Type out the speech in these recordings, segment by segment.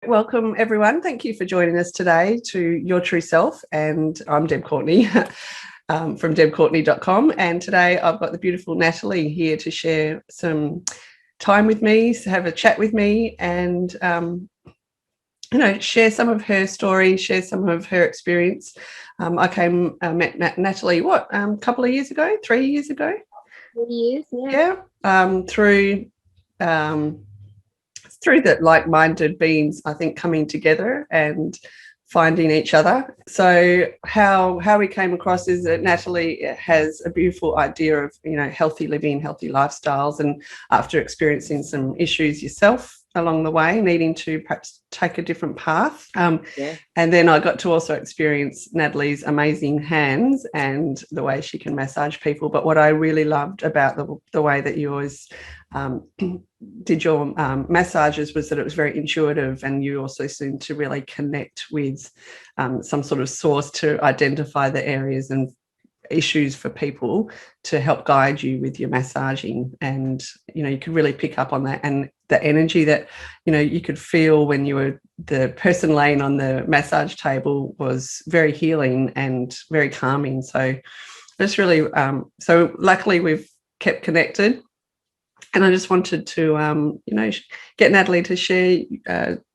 Welcome, everyone. Thank you for joining us today to Your True Self. And I'm Deb Courtney from debcourtney.com. And today I've got the beautiful Nataly here to share some time with me, to have a chat with me, and share some of her story, share some of her experience. I met Nataly, a couple of years ago, 3 years ago? 3 years, yeah. Through that like-minded beings, I think, coming together and finding each other. So how we came across is that Nataly has a beautiful idea of, healthy living, healthy lifestyles. And after experiencing some issues yourself along the way, needing to perhaps take a different path. And then I got to also experience Nataly's amazing hands and the way she can massage people. But what I really loved about the way that you always did your massages was that it was very intuitive, and you also seemed to really connect with some sort of source to identify the areas and issues for people to help guide you with your massaging. And you could really pick up on that, and the energy that you could feel when you were the person laying on the massage table was very healing and very calming. So it's really so luckily we've kept connected. And I just wanted to, get Nataly to share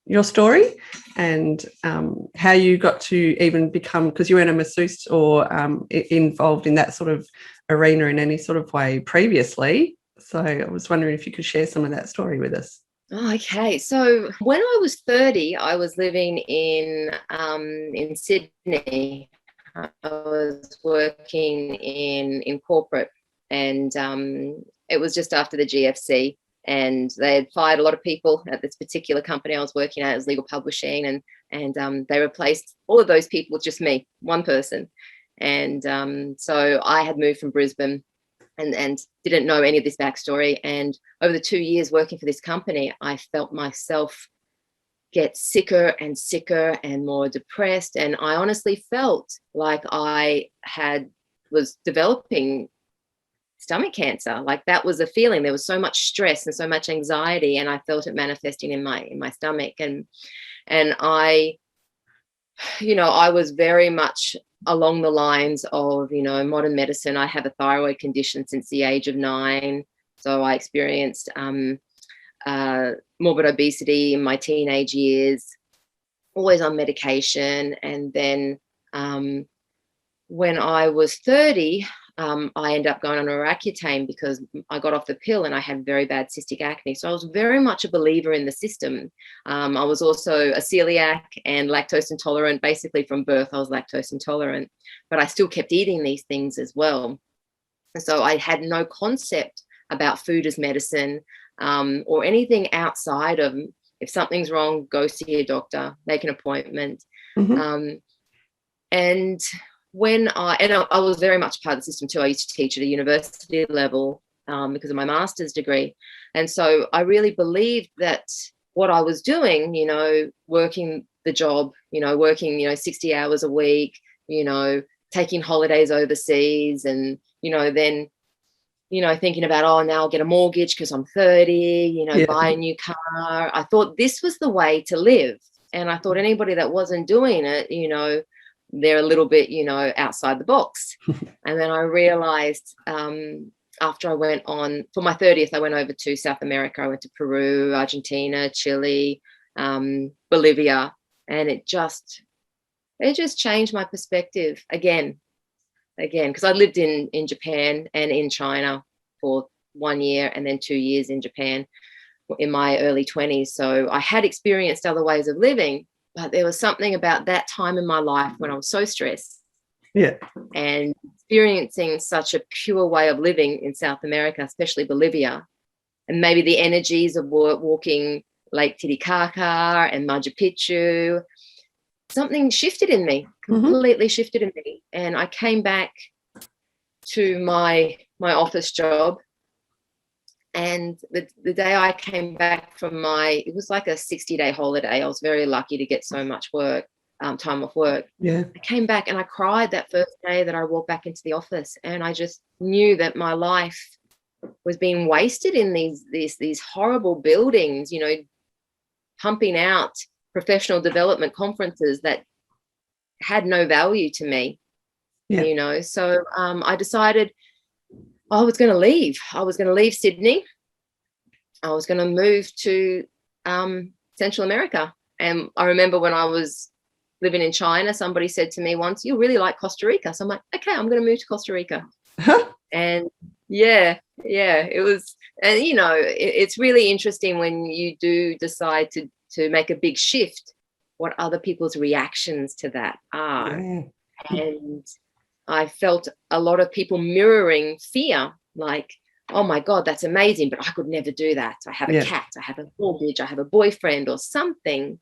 your story and how you got to even become, because you weren't a masseuse or involved in that sort of arena in any sort of way previously. So I was wondering if you could share some of that story with us. Oh, okay. So when I was 30, I was living in Sydney. I was working in corporate, and it was just after the GFC, and they had fired a lot of people at this particular company I was working at. It was legal publishing, and they replaced all of those people with just me, one person. And so I had moved from Brisbane and didn't know any of this backstory. And over the 2 years working for this company, I felt myself get sicker and sicker and more depressed. And I honestly felt like I was developing stomach cancer. Like, that was a feeling. There was so much stress and so much anxiety, and I felt it manifesting in my stomach. And I was very much along the lines of, modern medicine. I have a thyroid condition since the age of 9. So I experienced morbid obesity in my teenage years, always on medication. And then when I was 30, I ended up going on Accutane because I got off the pill and I had very bad cystic acne. So I was very much a believer in the system. I was also a celiac and lactose intolerant. Basically from birth, I was lactose intolerant, but I still kept eating these things as well. And so I had no concept about food as medicine or anything outside of, if something's wrong, go see your doctor, make an appointment. Mm-hmm. And I was very much part of the system too. I used to teach at a university level because of my master's degree. And so I really believed that what I was doing, working the job, working, 60 hours a week, taking holidays overseas, and, then, thinking about, now I'll get a mortgage because I'm 30, buy a new car. I thought this was the way to live. And I thought anybody that wasn't doing it, they're a little bit, outside the box. And then I realized after I went on, for my 30th, I went over to South America. I went to Peru, Argentina, Chile, Bolivia, and it just changed my perspective again, because I lived in Japan and in China for 1 year and then 2 years in Japan in my early 20s. So I had experienced other ways of living, but there was something about that time in my life when I was so stressed. Yeah. And experiencing such a pure way of living in South America, especially Bolivia, and maybe the energies of walking Lake Titicaca and Machu Picchu, something shifted in me, completely shifted in me. And I came back to my office job. And the day I came back from it was like a 60-day holiday. I was very lucky to get so much work, time off work. Yeah. I came back and I cried that first day that I walked back into the office, and I just knew that my life was being wasted in these horrible buildings, pumping out professional development conferences that had no value to me, you know. So I decided I was going to leave. I was going to leave Sydney. I was going to move to Central America. And I remember when I was living in China, somebody said to me once, "You really like Costa Rica." So I'm like, okay, I'm going to move to Costa Rica. And it was, and you know, it's really interesting when you do decide to make a big shift, what other people's reactions to that are. And I felt a lot of people mirroring fear, like, oh my God, that's amazing, but I could never do that. I have a cat, I have a mortgage, I have a boyfriend or something.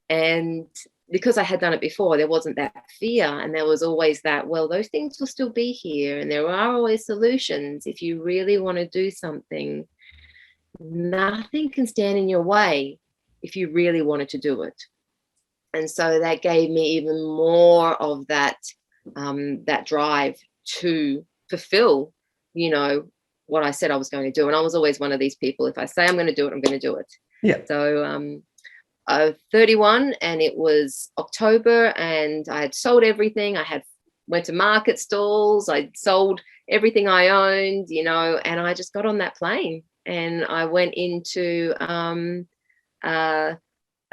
And because I had done it before, there wasn't that fear. And there was always that, well, those things will still be here. And there are always solutions. If you really want to do something, nothing can stand in your way if you really wanted to do it. And so that gave me even more of that, that drive to fulfill, you know, what I said I was going to do. And I was always one of these people, if I say I'm going to do it, I'm going to do it. So I was 31 and it was October and I had sold everything. I went to market stalls. I'd sold everything I owned, you know, and I just got on that plane and I went into a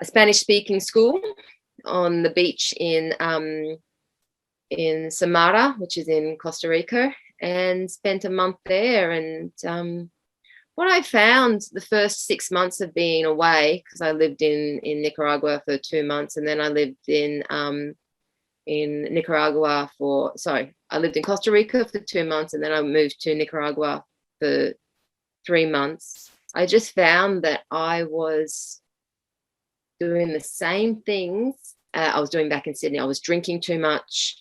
Spanish speaking school on the beach in Samara, which is in Costa Rica, and spent a month there. And what I found the first 6 months of being away, because I lived in Nicaragua for 2 months, and then I lived in Nicaragua I lived in Costa Rica for 2 months, and then I moved to Nicaragua for 3 months. I just found that I was doing the same things I was doing back in Sydney. I was drinking too much.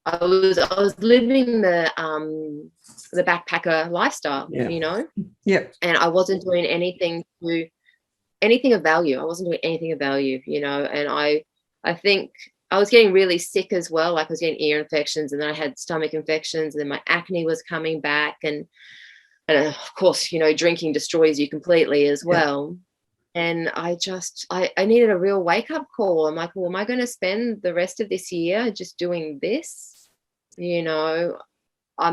I was living the backpacker lifestyle, you know. And I wasn't doing anything of value. I wasn't doing anything of value, you know. And I think I was getting really sick as well. Like I was getting ear infections, and then I had stomach infections, and then my acne was coming back, and of course, you know, drinking destroys you completely as well. And I needed a real wake up call. I'm like, well, am I going to spend the rest of this year just doing this? You know, I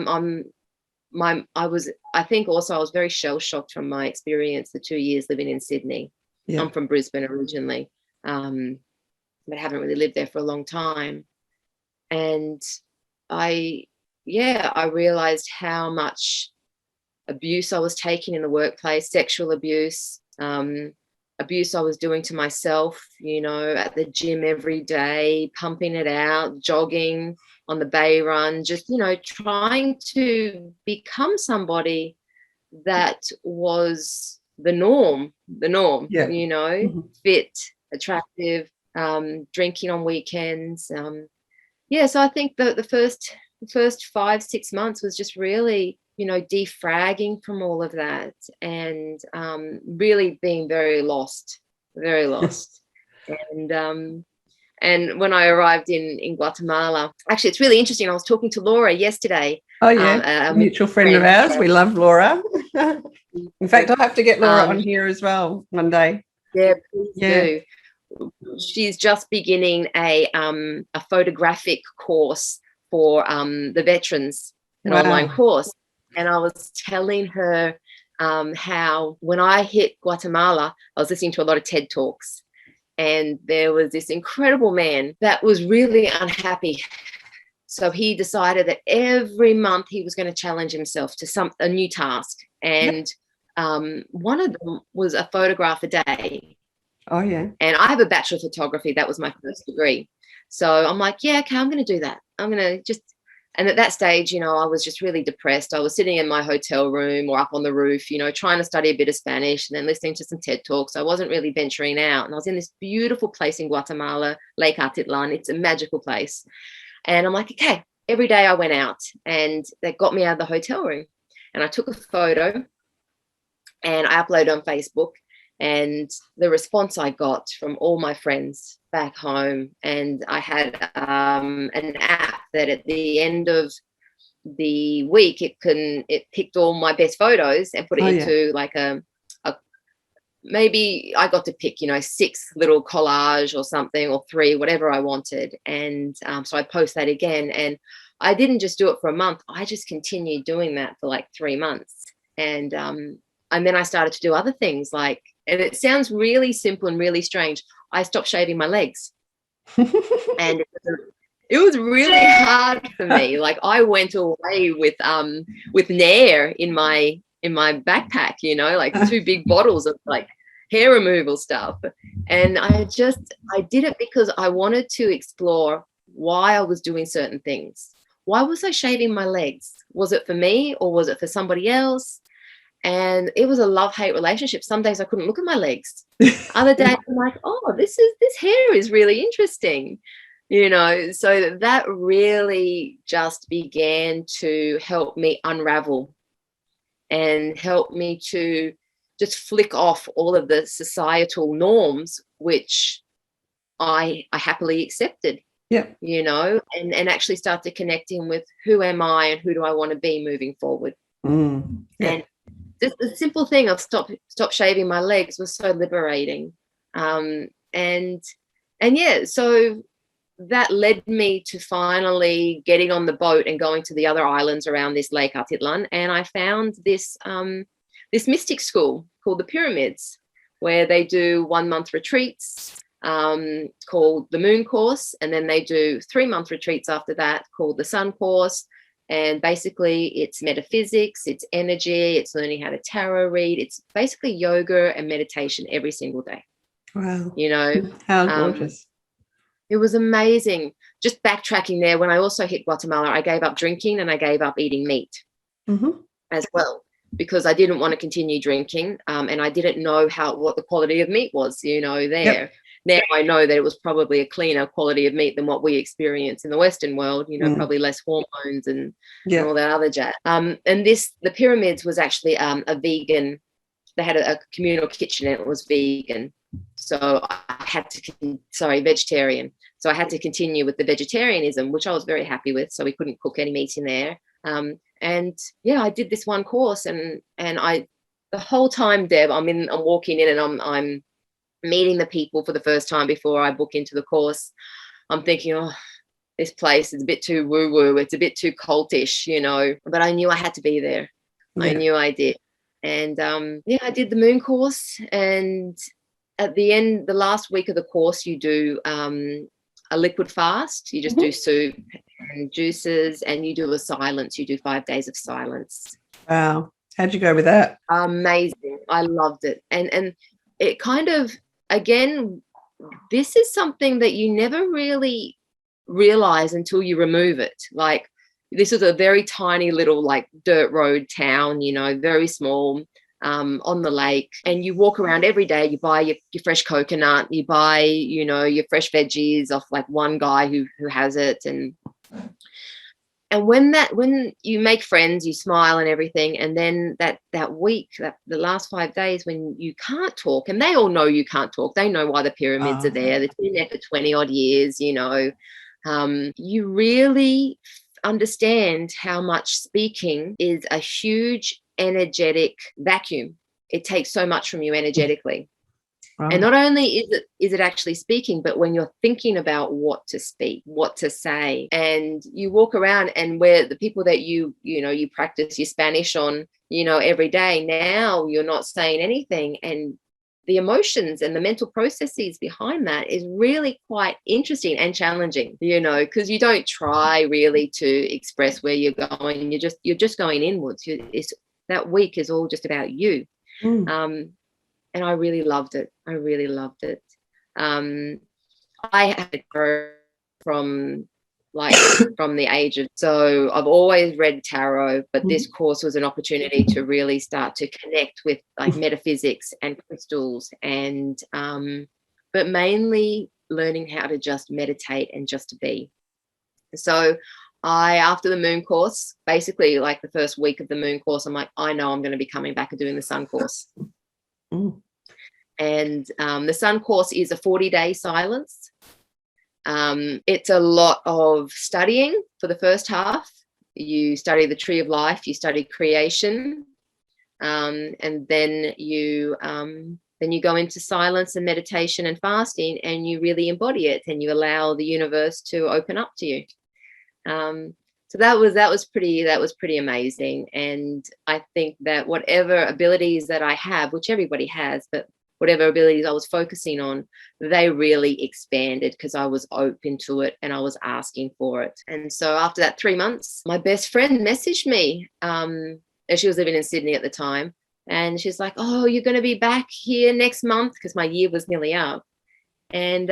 think also I was very shell shocked from my experience, the 2 years living in Sydney. I'm from Brisbane originally, but haven't really lived there for a long time. And I realized how much abuse I was taking in the workplace, sexual abuse, abuse I was doing to myself, you know, at the gym every day, pumping it out, jogging on the bay run, just, you know, trying to become somebody that was the norm, you know, fit, attractive, drinking on weekends. So I think the first 5-6 months was just really, you know, defragging from all of that, and really being very lost. And when I arrived in Guatemala, actually, it's really interesting. I was talking to Laura yesterday. Oh, yeah, a mutual friend of ours. We love Laura. In fact, I'll have to get Laura on here as well one day. Yeah, please do. She's just beginning a photographic course for the veterans, an online course. And I was telling her how when I hit Guatemala, I was listening to a lot of TED Talks, and there was this incredible man that was really unhappy. So he decided that every month he was going to challenge himself to a new task. And one of them was a photograph a day. Oh, yeah. And I have a Bachelor of Photography. That was my first degree. So I'm like, yeah, okay, I'm going to do that. I'm going to just... And at that stage, you know, I was just really depressed. I was sitting in my hotel room or up on the roof, you know, trying to study a bit of Spanish and then listening to some TED Talks. I wasn't really venturing out. And I was in this beautiful place in Guatemala, Lake Atitlan. It's a magical place. And I'm like, okay, every day I went out, and they got me out of the hotel room. And I took a photo and I uploaded on Facebook. And the response I got from all my friends back home, and I had an app that at the end of the week it picked all my best photos and put it into like a maybe I got to pick, 6 little collage or something, or 3, whatever I wanted. And so I post that again. And I didn't just do it for a month. I just continued doing that for like 3 months. And then I started to do other things like, and it sounds really simple and really strange, I stopped shaving my legs. And it was really hard for me. Like, I went away with Nair in my backpack, like 2 big bottles of like hair removal stuff. And I did it because I wanted to explore why I was doing certain things. Why was I shaving my legs? Was it for me or was it for somebody else? And it was a love-hate relationship. Some days I couldn't look at my legs. Other days I'm like, oh, this hair is really interesting. So that really just began to help me unravel and help me to just flick off all of the societal norms, which I happily accepted. Yeah. And actually start to connect in with who am I and who do I want to be moving forward. Yeah. And just the simple thing of stop shaving my legs was so liberating. And yeah, so that led me to finally getting on the boat and going to the other islands around this Lake Atitlan. And I found this mystic school called the Pyramids, where they do 1-month retreats called the Moon Course. And then they do 3-month retreats after that called the Sun Course. And basically it's metaphysics, it's energy, it's learning how to tarot read. It's basically yoga and meditation every single day. Wow. How gorgeous. It was amazing. Just backtracking there, when I also hit Guatemala, I gave up drinking and I gave up eating meat as well, because I didn't want to continue drinking, and I didn't know what the quality of meat was, there. Yep. Now I know that it was probably a cleaner quality of meat than what we experience in the Western world, probably less hormones and all that other jazz. And the Pyramids was actually a vegan. They had a communal kitchen and it was vegan. So I had to, vegetarian. So I had to continue with the vegetarianism, which I was very happy with. So we couldn't cook any meat in there. And yeah, I did this one course, and I, the whole time, Deb, I'm walking in and I'm meeting the people for the first time before I book into the course. I'm thinking, oh, this place is a bit too woo-woo. It's a bit too cultish, but I knew I had to be there. Yeah. I knew I did. And I did the Moon Course. And at the end, the last week of the course, you do a liquid fast. You just do soup and juices, and you do a silence. You do 5 days of silence. Wow. How'd you go with that? Amazing. I loved it. And it kind of, again, this is something that you never really realize until you remove it. Like, this is a very tiny little like dirt road town, very small, on the lake. And you walk around every day. You buy your fresh coconut. You buy, your fresh veggies off like one guy who has it. And when you make friends, you smile and everything. And then that week, the last 5 days when you can't talk, and they all know you can't talk. They know why the pyramids are there. They've been there for 20 odd years, you really understand how much speaking is a huge energetic vacuum. It takes so much from you energetically. Right. And not only is it actually speaking, but when you're thinking about what to speak, what to say, and you walk around, and where the people that you practice your Spanish on, every day, now you're not saying anything, and the emotions and the mental processes behind that is really quite interesting and challenging, because you don't try really to express where you're going. You're just going inwards. That week is all just about you. And I really loved it. I had to grow from the age of, so I've always read tarot, but this course was an opportunity to really start to connect with like metaphysics and crystals, and but mainly learning how to just meditate and just to be. So after the Moon Course, basically like the first week of the Moon Course, I'm like, I know I'm going to be coming back and doing the Sun Course. And the Sun Course is a 40-day silence. It's a lot of studying for the first half. You study the Tree of Life, you study creation, and then you then you go into silence and meditation and fasting, and you really embody it, and you allow the universe to open up to you. So that was pretty amazing. And I think that whatever abilities that I have, which everybody has, but whatever abilities I was focusing on, they really expanded because I was open to it and I was asking for it. And so after that 3 months, my best friend messaged me. She was living in Sydney at the time. And she's like, oh, you're going to be back here next month, because my year was nearly up. And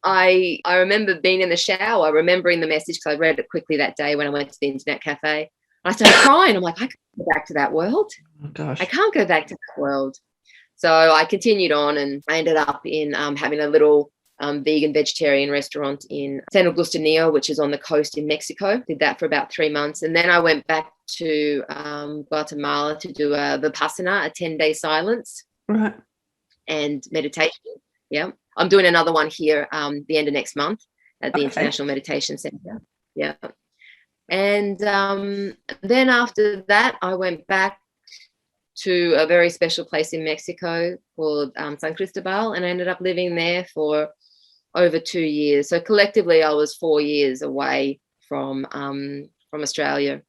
I remember being in the shower, remembering the message, because I read it quickly that day when I went to the internet cafe. I started crying. I'm like, I can't go back to that world. Oh, gosh. I can't go back to that world. So I continued on, and I ended up in having a little vegan vegetarian restaurant in San Agustinio, which is on the coast in Mexico. Did that for about 3 months. And then I went back to Guatemala to do a Vipassana, a 10-day silence, right, and meditation. Yeah. I'm doing another one here the end of next month at the International Meditation Center. Yeah. And then after that, I went back to a very special place in Mexico called San Cristobal, and I ended up living there for over 2 years. So collectively, I was 4 years away from Australia,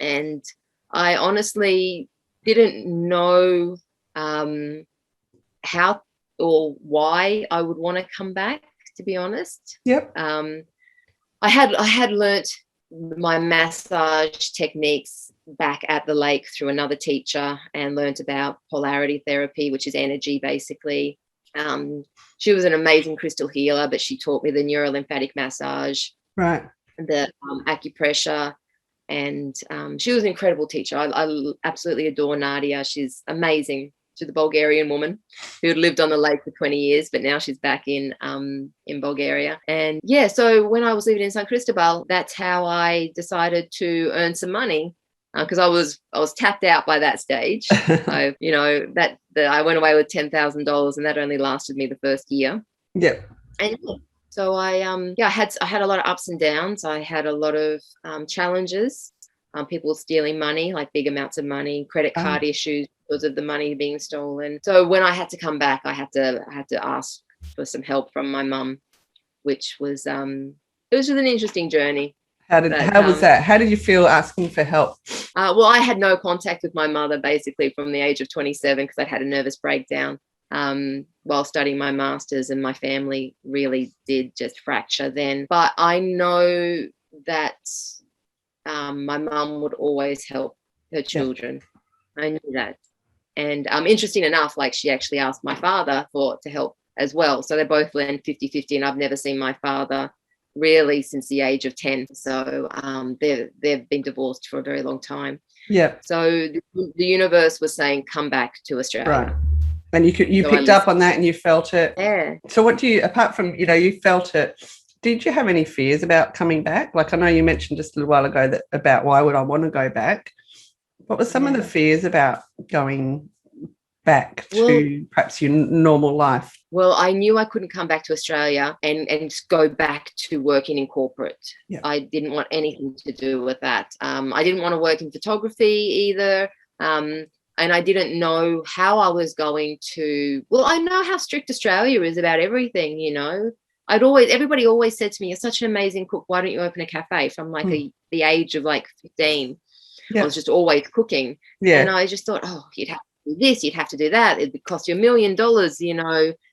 and I honestly didn't know how or why I would want to come back, to be honest. Yep. I had learnt my massage techniques back at the lake through another teacher, and learnt about polarity therapy, which is energy basically. She was an amazing crystal healer, but she taught me the neurolymphatic massage, right, the acupressure, and she was an incredible teacher. I absolutely adore Nadia. She's amazing. She's a Bulgarian woman who had lived on the lake for 20 years, but now she's back in Bulgaria. And yeah, so when I was living in San Cristobal, that's how I decided to earn some money, because I was tapped out by that stage. I went away with $10,000, and that only lasted me the first year. Yep. And so I had a lot of ups and downs. I had a lot of challenges. People stealing money, like big amounts of money, credit card issues because of the money being stolen. So when I had to come back, I had to ask for some help from my mum, which was it was just an interesting journey. How was that? How did you feel asking for help? Well, I had no contact with my mother basically from the age of 27, because I'd had a nervous breakdown while studying my master's, and my family really did just fracture then. But I know that my mum would always help her children. Yeah. I knew that. And interesting enough, like, she actually asked my father to help as well. So they both went 50-50, and I've never seen my father really since the age of 10. So they've been divorced for a very long time. Yeah. So the universe was saying, come back to Australia. Right. And you picked up on that, and you felt it. Yeah. So what do you, apart from, you felt it, did you have any fears about coming back? Like, I know you mentioned just a little while ago about why would I want to go back? What were some of the fears about going back to perhaps your normal life? Well, I knew I couldn't come back to Australia and just go back to working in corporate. Yeah. I didn't want anything to do with that. I didn't want to work in photography either. And I didn't know how I was going to, well, I know how strict Australia is about everything, everybody always said to me, you're such an amazing cook, why don't you open a cafe? From like the age of like 15. Yeah. I was just always cooking. Yeah. And I just thought, you'd have to do this, you'd have to do that. It would cost you $1 million,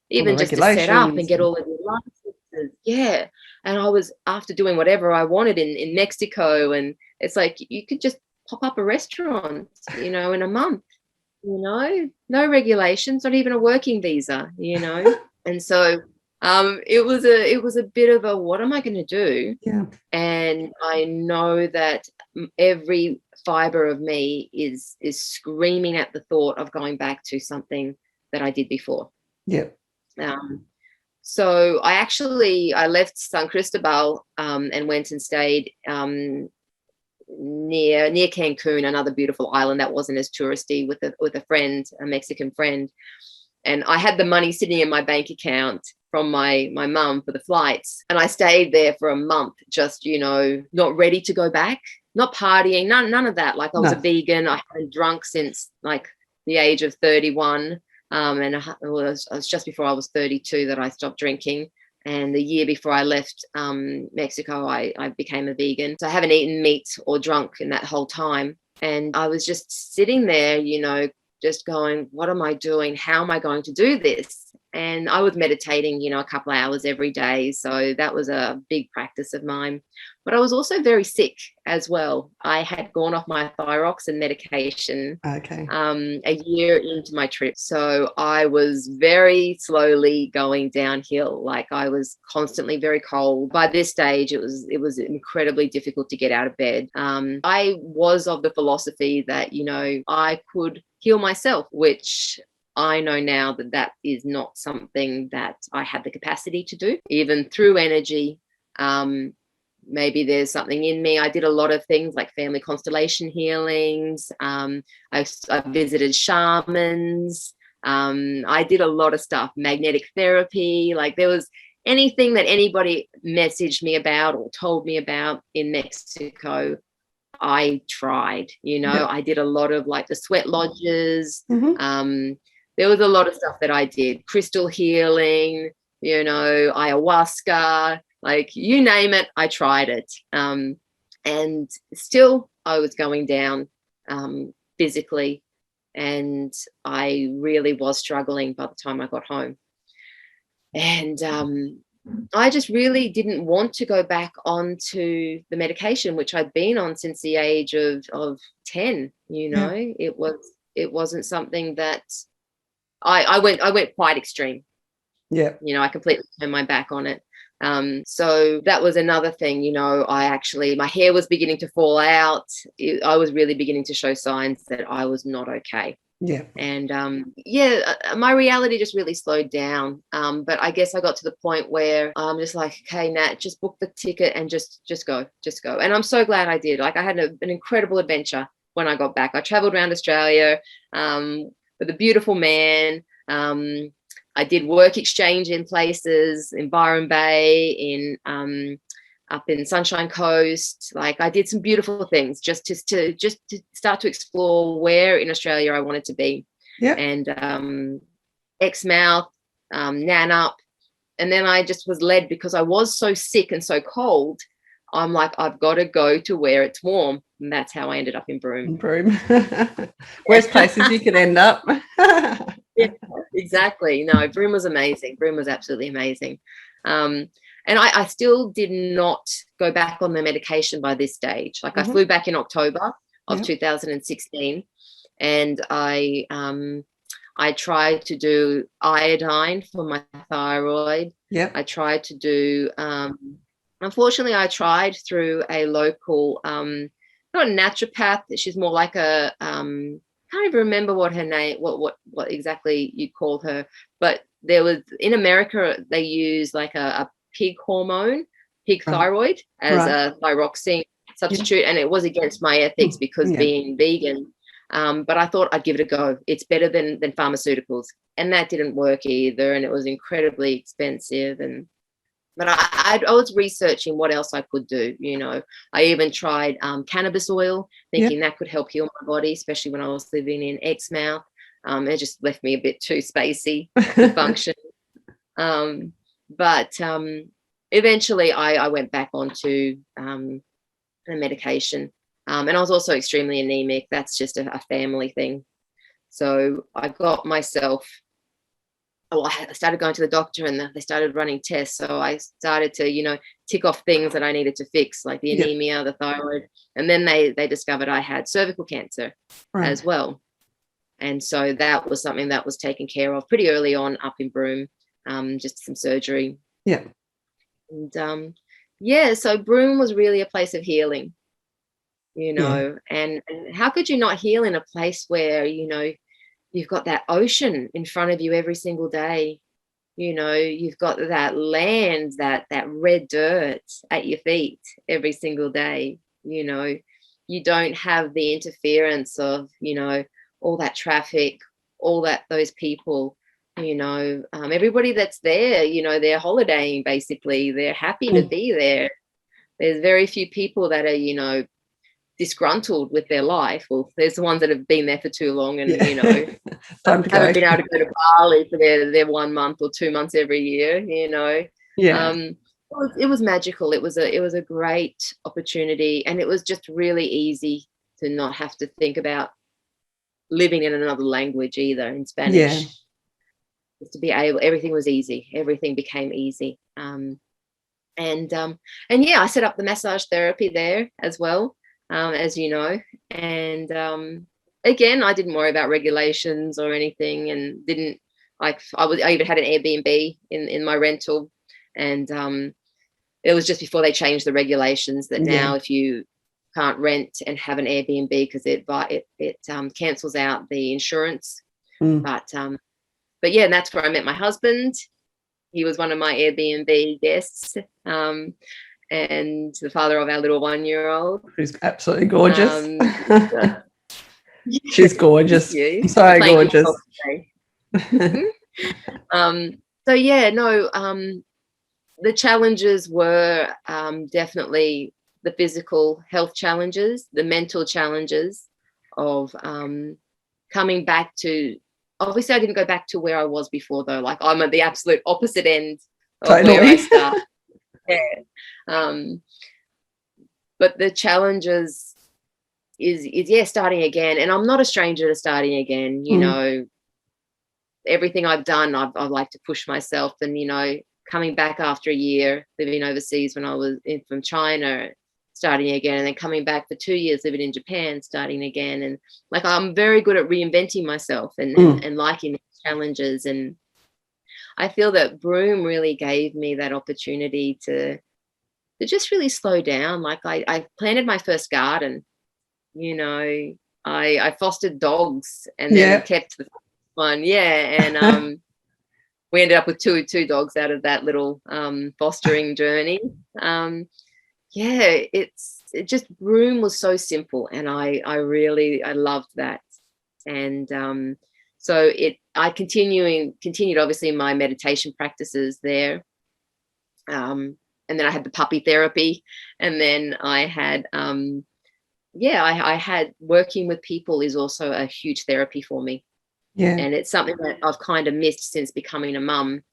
even just to set up and get all of your licenses. Yeah. And I was, after doing whatever I wanted in Mexico, and it's like, you could just pop up a restaurant, in a month, no regulations, not even a working visa, And so it was a bit of a, what am I going to do? Yeah. And I know that every fiber of me is screaming at the thought of going back to something that I did before. Yeah. So I left San Cristobal and went and stayed near Cancun, another beautiful island that wasn't as touristy, with a friend, a Mexican friend. And I had the money sitting in my bank account from my mum for the flights. And I stayed there for a month, just, not ready to go back, not partying, none of that. Like, I was a vegan. I hadn't drunk since like the age of 31. And I was just before I was 32 that I stopped drinking. And the year before I left Mexico, I became a vegan. So I haven't eaten meat or drunk in that whole time. And I was just sitting there, you know, just going, what am I doing? How am I going to do this? And I was meditating, you know, a couple of hours every day. So that was a big practice of mine. But I was also very sick as well. I had gone off my thyroxine medication a year into my trip. So I was very slowly going downhill. Like I was constantly very cold. By this stage, it was incredibly difficult to get out of bed. I was of the philosophy that, you know, I could heal myself, which I know now that that is not something that I have the capacity to do, even through energy. Maybe there's something in me. I did a lot of things like family constellation healings. I visited shamans. I did a lot of stuff, magnetic therapy. Like there was anything that anybody messaged me about or told me about in Mexico, I tried, you know. I did a lot of like the sweat lodges. There was a lot of stuff that I did, crystal healing, you know, ayahuasca, like you name it, I tried it. And still I was going down physically, and I really was struggling by the time I got home. And I just really didn't want to go back onto the medication, which I'd been on since the age of 10, you know. It wasn't something that I went quite extreme. You know, I completely turned my back on it. So that was another thing, you know. My hair was beginning to fall out. I was really beginning to show signs that I was not okay. And my reality just really slowed down. But I guess I got to the point where I'm just like, okay, Nat, just book the ticket and just go. And I'm so glad I did. Like I had an incredible adventure when I got back. I traveled around Australia with a beautiful man. I did work exchange in places, in Byron Bay, up in Sunshine Coast. Like I did some beautiful things just to start to explore where in Australia I wanted to be. And Exmouth, Nannup, and then I just was led, because I was so sick and so cold. I'm like, I've got to go to where it's warm, and that's how I ended up in Broome. Worst places you could end up. Exactly. No, Broome was amazing. Broome was absolutely amazing. And I still did not go back on the medication by this stage. Like I flew back in October of 2016, and I tried to do iodine for my thyroid. I tried to do, unfortunately, I tried through a local, not a naturopath. She's more like a, can't even remember what her name, what exactly you called her, but there was, in America, they use like a pig hormone, pig thyroid as a thyroxine substitute. And it was against my ethics because being vegan, but I thought I'd give it a go. It's better than pharmaceuticals. And that didn't work either. And it was incredibly expensive. But I was researching what else I could do. You know, I even tried cannabis oil, thinking that could help heal my body, especially when I was living in Exmouth. It just left me a bit too spacey to function. But eventually I went back onto the medication. And I was also extremely anemic. That's just a family thing. So I got myself, I started going to the doctor, and they started running tests. So I started to, you know, tick off things that I needed to fix, like the anemia, the thyroid. And then they discovered I had cervical cancer as well. And so that was something that was taken care of pretty early on up in Broome, just some surgery. And so Broome was really a place of healing, you know. And how could you not heal in a place where, you know, you've got that ocean in front of you every single day, you know, you've got that land, that red dirt at your feet every single day, you know, you don't have the interference of, you know, all that traffic, those people, you know, everybody that's there, you know, they're holidaying, basically, they're happy to be there. There's very few people that are, you know, disgruntled with their life. Well, there's the ones that have been there for too long and, Time to haven't go. been able to go to Bali for their 1 month or 2 months every year, Yeah. It was magical. It was a great opportunity, and it was just really easy to not have to think about living in another language either, in Spanish. Yeah. Just to be able, everything was easy. Everything became easy. And yeah, I set up the massage therapy there as well, as you know. And again, I didn't worry about regulations or anything, and didn't I even had an Airbnb in my rental, and it was just before they changed the regulations that now if you can't rent and have an Airbnb, because it cancels out the insurance. But yeah, and that's where I met my husband. He was one of my Airbnb guests, and the father of our little 1-year-old. Who's absolutely gorgeous. She's gorgeous. So gorgeous. So yeah, no, the challenges were definitely the physical health challenges, the mental challenges of coming back to. Obviously, I didn't go back to where I was before, though. Like, I'm at the absolute opposite end of where I started. But the challenges is starting again, and I'm not a stranger to starting again. Everything I've done, I've like to push myself, and coming back after a year living overseas when I was from China, starting again, and then coming back for 2 years living in Japan, starting again. And like, I'm very good at reinventing myself and liking challenges. And I feel that Broome really gave me that opportunity to just really slow down. Like, I planted my first garden, I fostered dogs and then kept the one. And we ended up with two dogs out of that little fostering journey. Broome was so simple, and I loved that. And so I continued obviously my meditation practices there, and then I had the puppy therapy, and then I had I had working with people is also a huge therapy for me. And it's something that I've kind of missed since becoming a mum.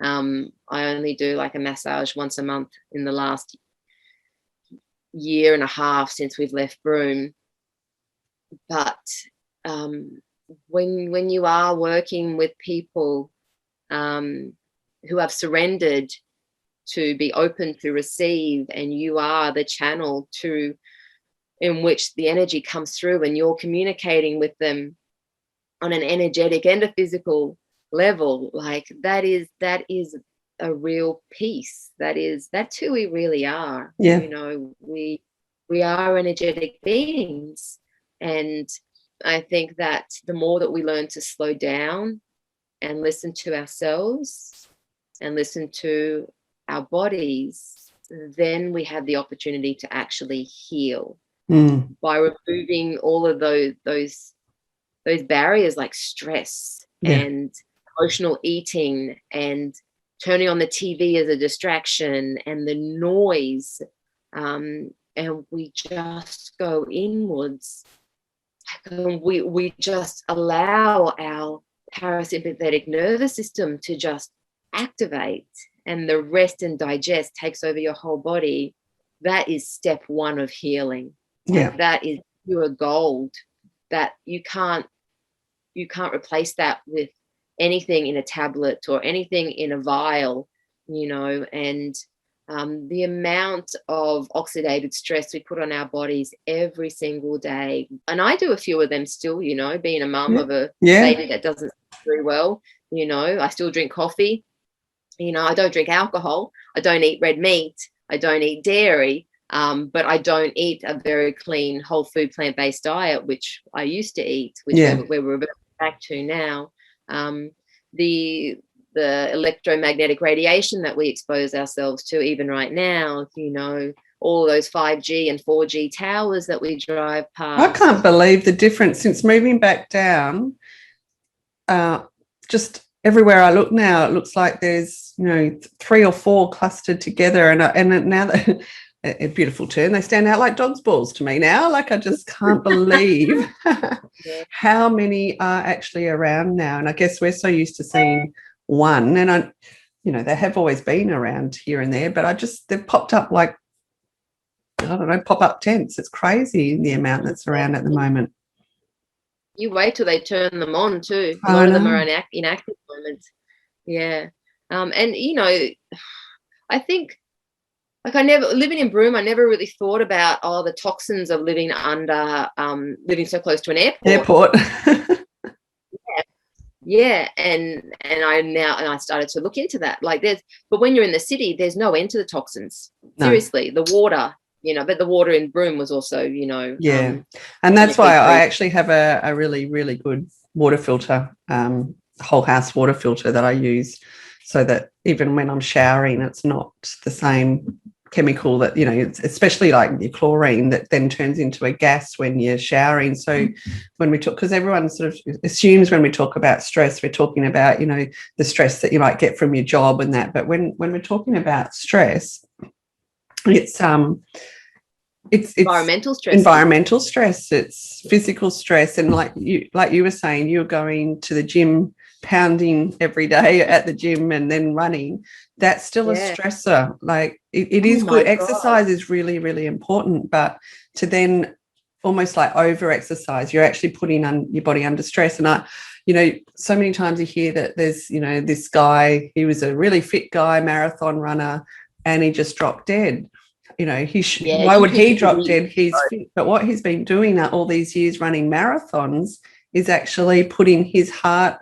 I only do like a massage once a month in the last year and a half since we've left Broome. But when you are working with people who have surrendered to be open to receive, and you are the channel in which the energy comes through, and you're communicating with them on an energetic and a physical level, like that is a real peace. That's who we really are. We are energetic beings, and I think that the more that we learn to slow down and listen to ourselves and listen to our bodies, then we have the opportunity to actually heal by removing all of those barriers, like stress and emotional eating and turning on the TV as a distraction and the noise, and we just go inwards. We just allow our parasympathetic nervous system to just activate, and the rest and digest takes over your whole body. That is step one of healing. That is pure gold. That you can't replace that with anything in a tablet or anything in a vial, and the amount of oxidated stress we put on our bodies every single day. And I do a few of them still, being a mum of a baby that doesn't very well, I still drink coffee, I don't drink alcohol, I don't eat red meat, I don't eat dairy, but I don't eat a very clean whole food plant-based diet, which I used to eat, which we're back to now. The electromagnetic radiation that we expose ourselves to even right now, all those 5G and 4G towers that we drive past. I can't believe the difference since moving back down. Just everywhere I look now, it looks like there's 3 or 4 clustered together, and now that a beautiful term, they stand out like dog's balls to me now. Like, I just can't believe how many are actually around now. And I guess we're so used to seeing one, and they have always been around here and there, but they've popped up like, I don't know, pop-up tents. It's crazy the amount that's around at the moment. You wait till they turn them on too. A lot of them are inactive moments. Yeah. And, I think, like, living in Broome, I never really thought about, the toxins of living living so close to an airport. Yeah. And I started to look into that. Like, but when you're in the city, there's no end to the toxins. No. Seriously, the water, but the water in Broome was also, yeah. And that's why I actually have a really, really good water filter, whole house water filter that I use, so that even when I'm showering, it's not the same chemical that, especially like your chlorine that then turns into a gas when you're showering. So when we talk, because everyone sort of assumes when we talk about stress, we're talking about, the stress that you might get from your job and that. But when we're talking about stress, it's environmental stress, it's physical stress. And like you were saying, you're going to the gym, pounding every day at the gym and then running. That's still a stressor. Like, it is good. Exercise is really, really important, but to then almost like over exercise, you're actually putting your body under stress. And so many times you hear that there's, this guy, he was a really fit guy, marathon runner, and he just dropped dead. Why would he drop dead? He's fit. But what he's been doing all these years running marathons is actually putting his heart,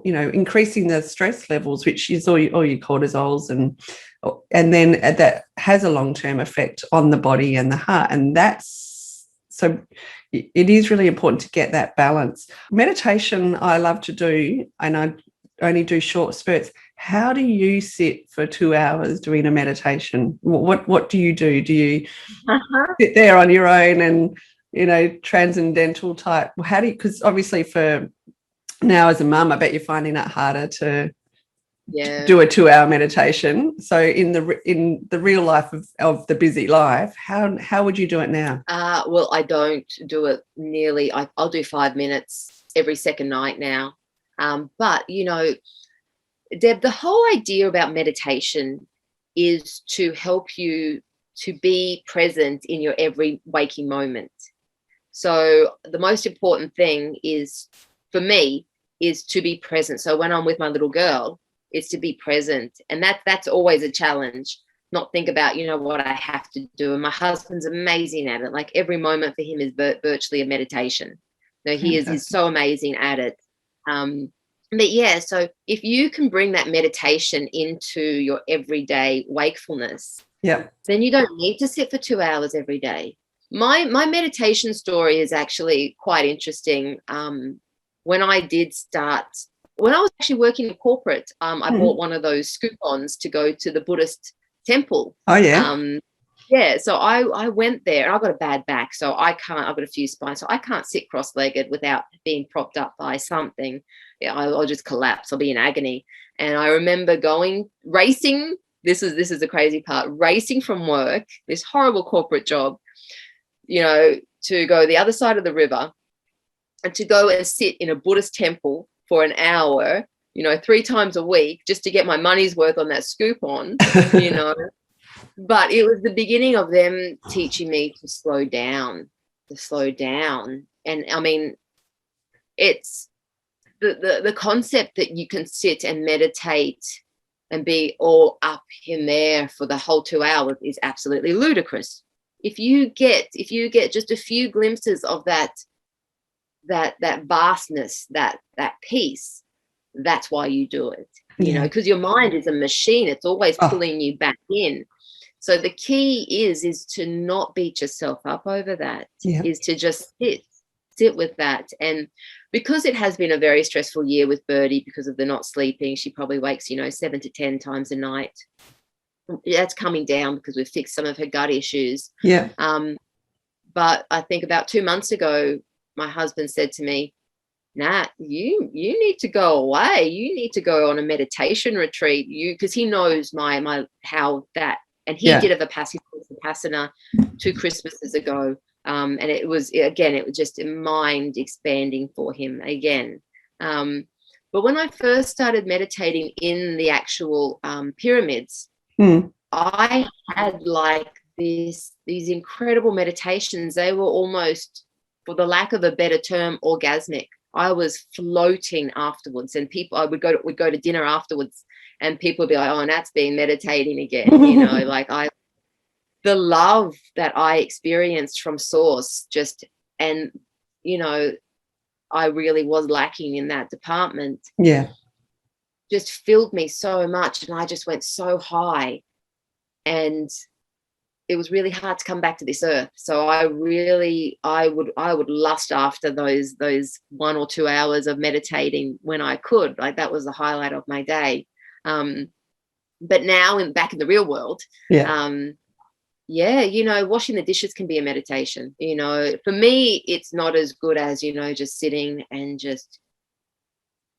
increasing the stress levels, which is all your cortisols, and then that has a long-term effect on the body and the heart. And so it is really important to get that balance. Meditation I love to do, and I only do short spurts. How do you sit for 2 hours doing a meditation? What do you do? Do you sit there on your own and, transcendental type? How do you, because obviously for now as a mum, I bet you're finding it harder to do a 2-hour meditation. So in the real life of the busy life, how would you do it now? Well, I don't do it nearly. I'll do 5 minutes every second night now. But, Deb, the whole idea about meditation is to help you to be present in your every waking moment. So the most important thing is, for me, is to be present. So when I'm with my little girl, it's to be present. And that's always a challenge. Not think about, what I have to do. And my husband's amazing at it. Like, every moment for him is virtually a meditation. He's so amazing at it. But yeah, so if you can bring that meditation into your everyday wakefulness, then you don't need to sit for 2 hours every day. My meditation story is actually quite interesting. When I was actually working in corporate, I bought one of those scoop-ons to go to the Buddhist temple. Oh, yeah. So I went there, and I've got a bad back, so I've got a few spines, so I can't sit cross-legged without being propped up by something. I'll just collapse. I'll be in agony. And I remember racing. This is the crazy part. Racing from work, this horrible corporate job, to go the other side of the river and to go and sit in a Buddhist temple for an hour, 3 times a week, just to get my money's worth on that scoop-on, But it was the beginning of them teaching me to slow down. And I mean, it's the concept that you can sit and meditate and be all up in there for the whole 2 hours is absolutely ludicrous. If you get just a few glimpses of that vastness, that peace, that's why you do it. Because your mind is a machine. It's always pulling you back in. So the key is to not beat yourself up over that, is to just sit with that. And because it has been a very stressful year with Birdie, because of the not sleeping, she probably wakes, 7 to 10 times a night. That's coming down because we've fixed some of her gut issues. Yeah. But I think about 2 months ago, my husband said to me, Nat, you need to go away. You need to go on a meditation retreat. Because he knows my how that And he did a Vipassana 2 Christmases ago. And it was just mind expanding for him again. But when I first started meditating in the actual pyramids, I had like these incredible meditations. They were almost, for the lack of a better term, orgasmic. I was floating afterwards, and would go to dinner afterwards, and people would be like, "Oh, Nat's been meditating again." You know, like the love that I experienced from Source and you know, I really was lacking in that department. Yeah. Just filled me so much, and I just went so high, and it was really hard to come back to this earth. So I would lust after those 1 or 2 hours of meditating when I could. Like, that was the highlight of my day. But now back in the real world, you know, washing the dishes can be a meditation. You know, for me, it's not as good as, you know, just sitting and just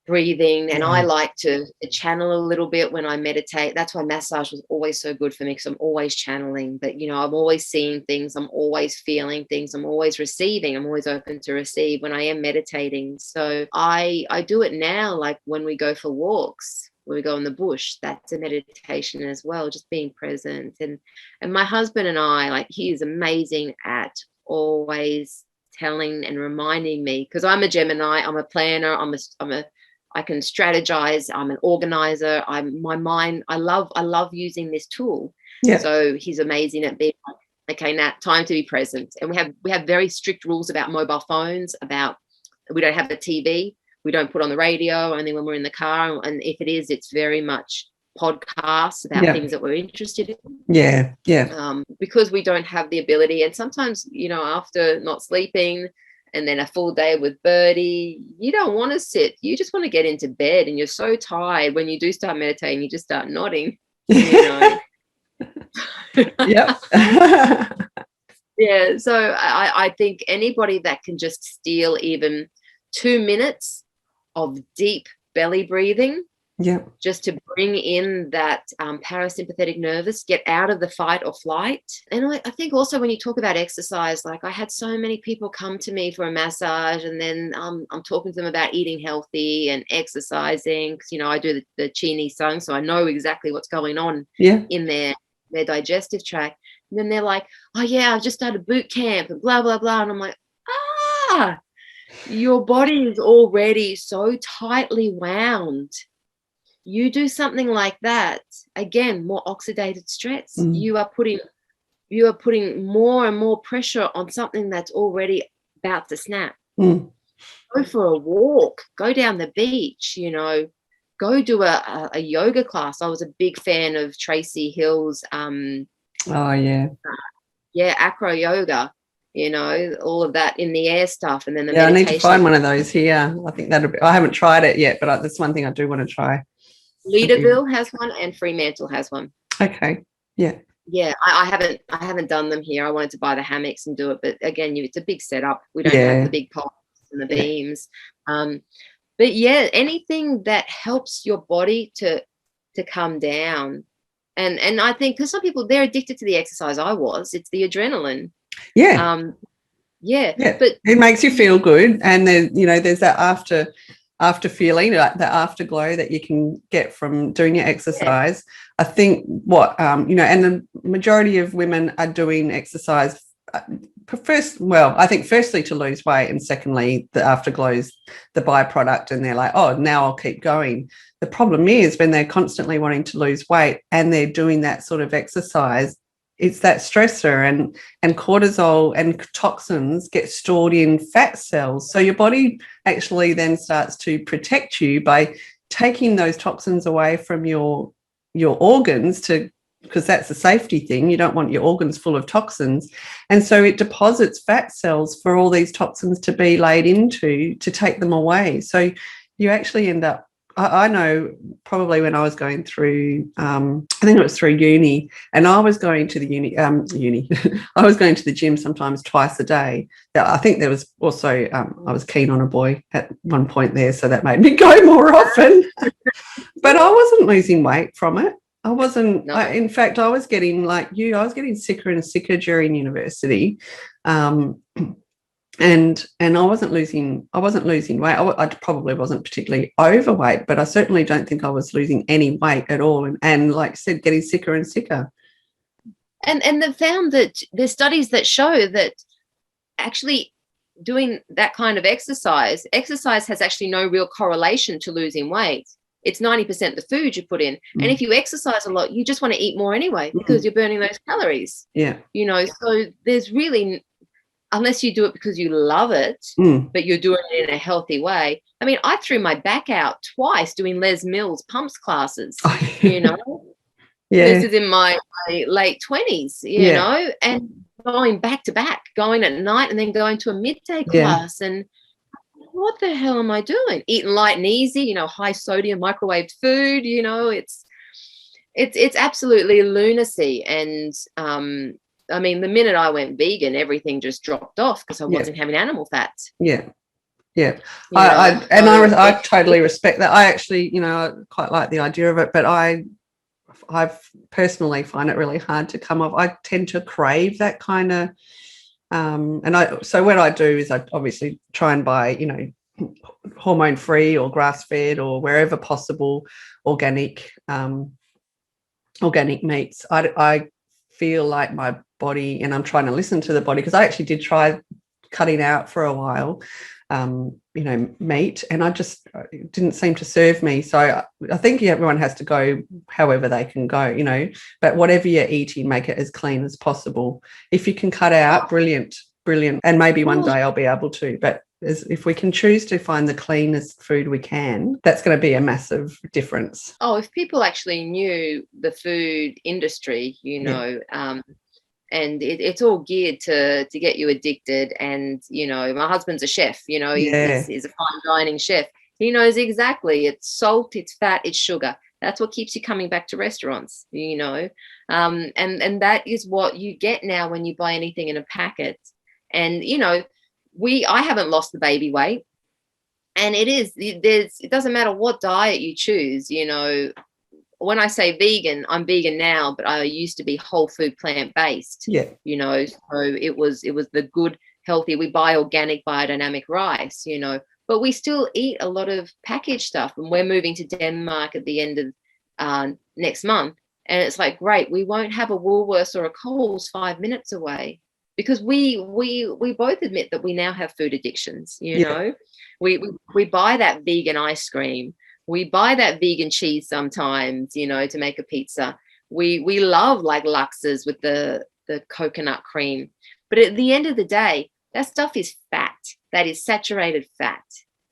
breathing. And I like to channel a little bit when I meditate. That's why massage was always so good for me, because I'm always channeling. But, you know, I'm always seeing things. I'm always feeling things. I'm always receiving. I'm always open to receive when I am meditating. So I do it now, like when we go for walks, when we go in the bush, that's a meditation as well, just being present. And my husband and I, like, he is amazing at always telling and reminding me, because I'm a Gemini, I'm a planner, I can strategize, I'm an organizer, my mind, I love using this tool. So he's amazing at being like, okay, Nat, time to be present. And we have very strict rules about mobile phones, about we don't have a TV, we don't put on the radio only when we're in the car, and if it is, it's very much podcasts about things that we're interested in. Because we don't have the ability, and sometimes, you know, after not sleeping and then a full day with Birdie, you don't want to sit. You just want to get into bed, and you're so tired when you do start meditating, you just start nodding. You know? So I think anybody that can just steal even 2 minutes of deep belly breathing, just to bring in that parasympathetic nervous, get out of the fight or flight. And I think also when you talk about exercise, like, I had so many people come to me for a massage, and then I'm talking to them about eating healthy and exercising, because, you know, I do the Chini Sung, so I know exactly what's going on in their digestive tract. And then they're like, "Oh yeah, I've just started boot camp and blah blah blah," and I'm like, your body is already so tightly wound. You do something like that, again, more oxidated stress. You are putting more and more pressure on something that's already about to snap. Go for a walk, go down the beach, you know, go do a yoga class. I was a big fan of Tracy Hill's acro yoga, you know, all of that in the air stuff, and then the meditation. I need to find one of those here. I think I haven't tried it yet, but that's one thing I do want to try. Leaderville has one, and Fremantle has one. Okay. I haven't done them here. I wanted to buy the hammocks and do it, but again, it's a big setup. We don't have the big poles and the beams. But anything that helps your body to come down. And I think, because some people, they're addicted to the exercise. It's the adrenaline. But it makes you feel good, and there's that after feeling, like the afterglow that you can get from doing your exercise. I think and the majority of women are doing exercise I think firstly to lose weight, and secondly the afterglow's the byproduct, and they're like, oh, now I'll keep going. The problem is when they're constantly wanting to lose weight and they're doing that sort of exercise, it's that stressor, and cortisol and toxins get stored in fat cells. So your body actually then starts to protect you by taking those toxins away from your organs, because that's a safety thing. You don't want your organs full of toxins. And so it deposits fat cells for all these toxins to be laid into, to take them away. So you actually end up, I know probably when I was going through, I think it was through uni, and I was going to the uni, I was going to the gym sometimes twice a day. I think there was also, I was keen on a boy at one point there, so that made me go more often. But I wasn't losing weight from it. I wasn't. No. In fact, I was getting like you. I was getting sicker and sicker during university, and I wasn't losing. I wasn't losing weight. I probably wasn't particularly overweight, but I certainly don't think I was losing any weight at all. And like I said, getting sicker and sicker. And they've found that there's studies that show that actually doing that kind of exercise has actually no real correlation to losing weight. It's 90% the food you put in. And if you exercise a lot, you just want to eat more anyway because you're burning those calories. Yeah. You know, so there's really, unless you do it because you love it, but you're doing it in a healthy way. I mean, I threw my back out twice doing Les Mills pumps classes, you know. Yeah. This is in my late 20s, you know, and going back to back, going at night and then going to a midday class. And what the hell am I doing? Eating light and easy, you know, high sodium microwaved food, you know, it's absolutely lunacy. And I mean, the minute I went vegan, everything just dropped off because I wasn't having animal fats. Yeah. I totally respect that. I actually, you know, I quite like the idea of it, but I personally find it really hard to come off. I tend to crave that kind of, so what I do is I obviously try and buy, you know, hormone free or grass fed or wherever possible, organic meats. I feel like my body, and I'm trying to listen to the body, because I actually did try cutting out for a while, you know, meat, and it didn't seem to serve me. So I think everyone has to go however they can go, you know, but whatever you're eating, make it as clean as possible. If you can cut out, brilliant. And maybe one day I'll be able to, but if we can choose to find the cleanest food we can, that's going to be a massive difference. Oh, if people actually knew the food industry, you know, and it's all geared to get you addicted. And, you know, my husband's a chef, you know, he's a fine dining chef. He knows exactly it's salt, it's fat, it's sugar. That's what keeps you coming back to restaurants, you know. And that is what you get now when you buy anything in a packet. And, you know, I haven't lost the baby weight. And it doesn't matter what diet you choose, you know. When I say vegan, I'm vegan now, but I used to be whole food plant-based. Yeah. You know, so it was the good, healthy. We buy organic biodynamic rice, you know, but we still eat a lot of packaged stuff. And we're moving to Denmark at the end of next month. And it's like, great, we won't have a Woolworths or a Coles 5 minutes away, because we both admit that we now have food addictions, you know. We buy that vegan ice cream. We buy that vegan cheese sometimes, you know, to make a pizza. We love like Luxes with the coconut cream. But at the end of the day, that stuff is fat. That is saturated fat.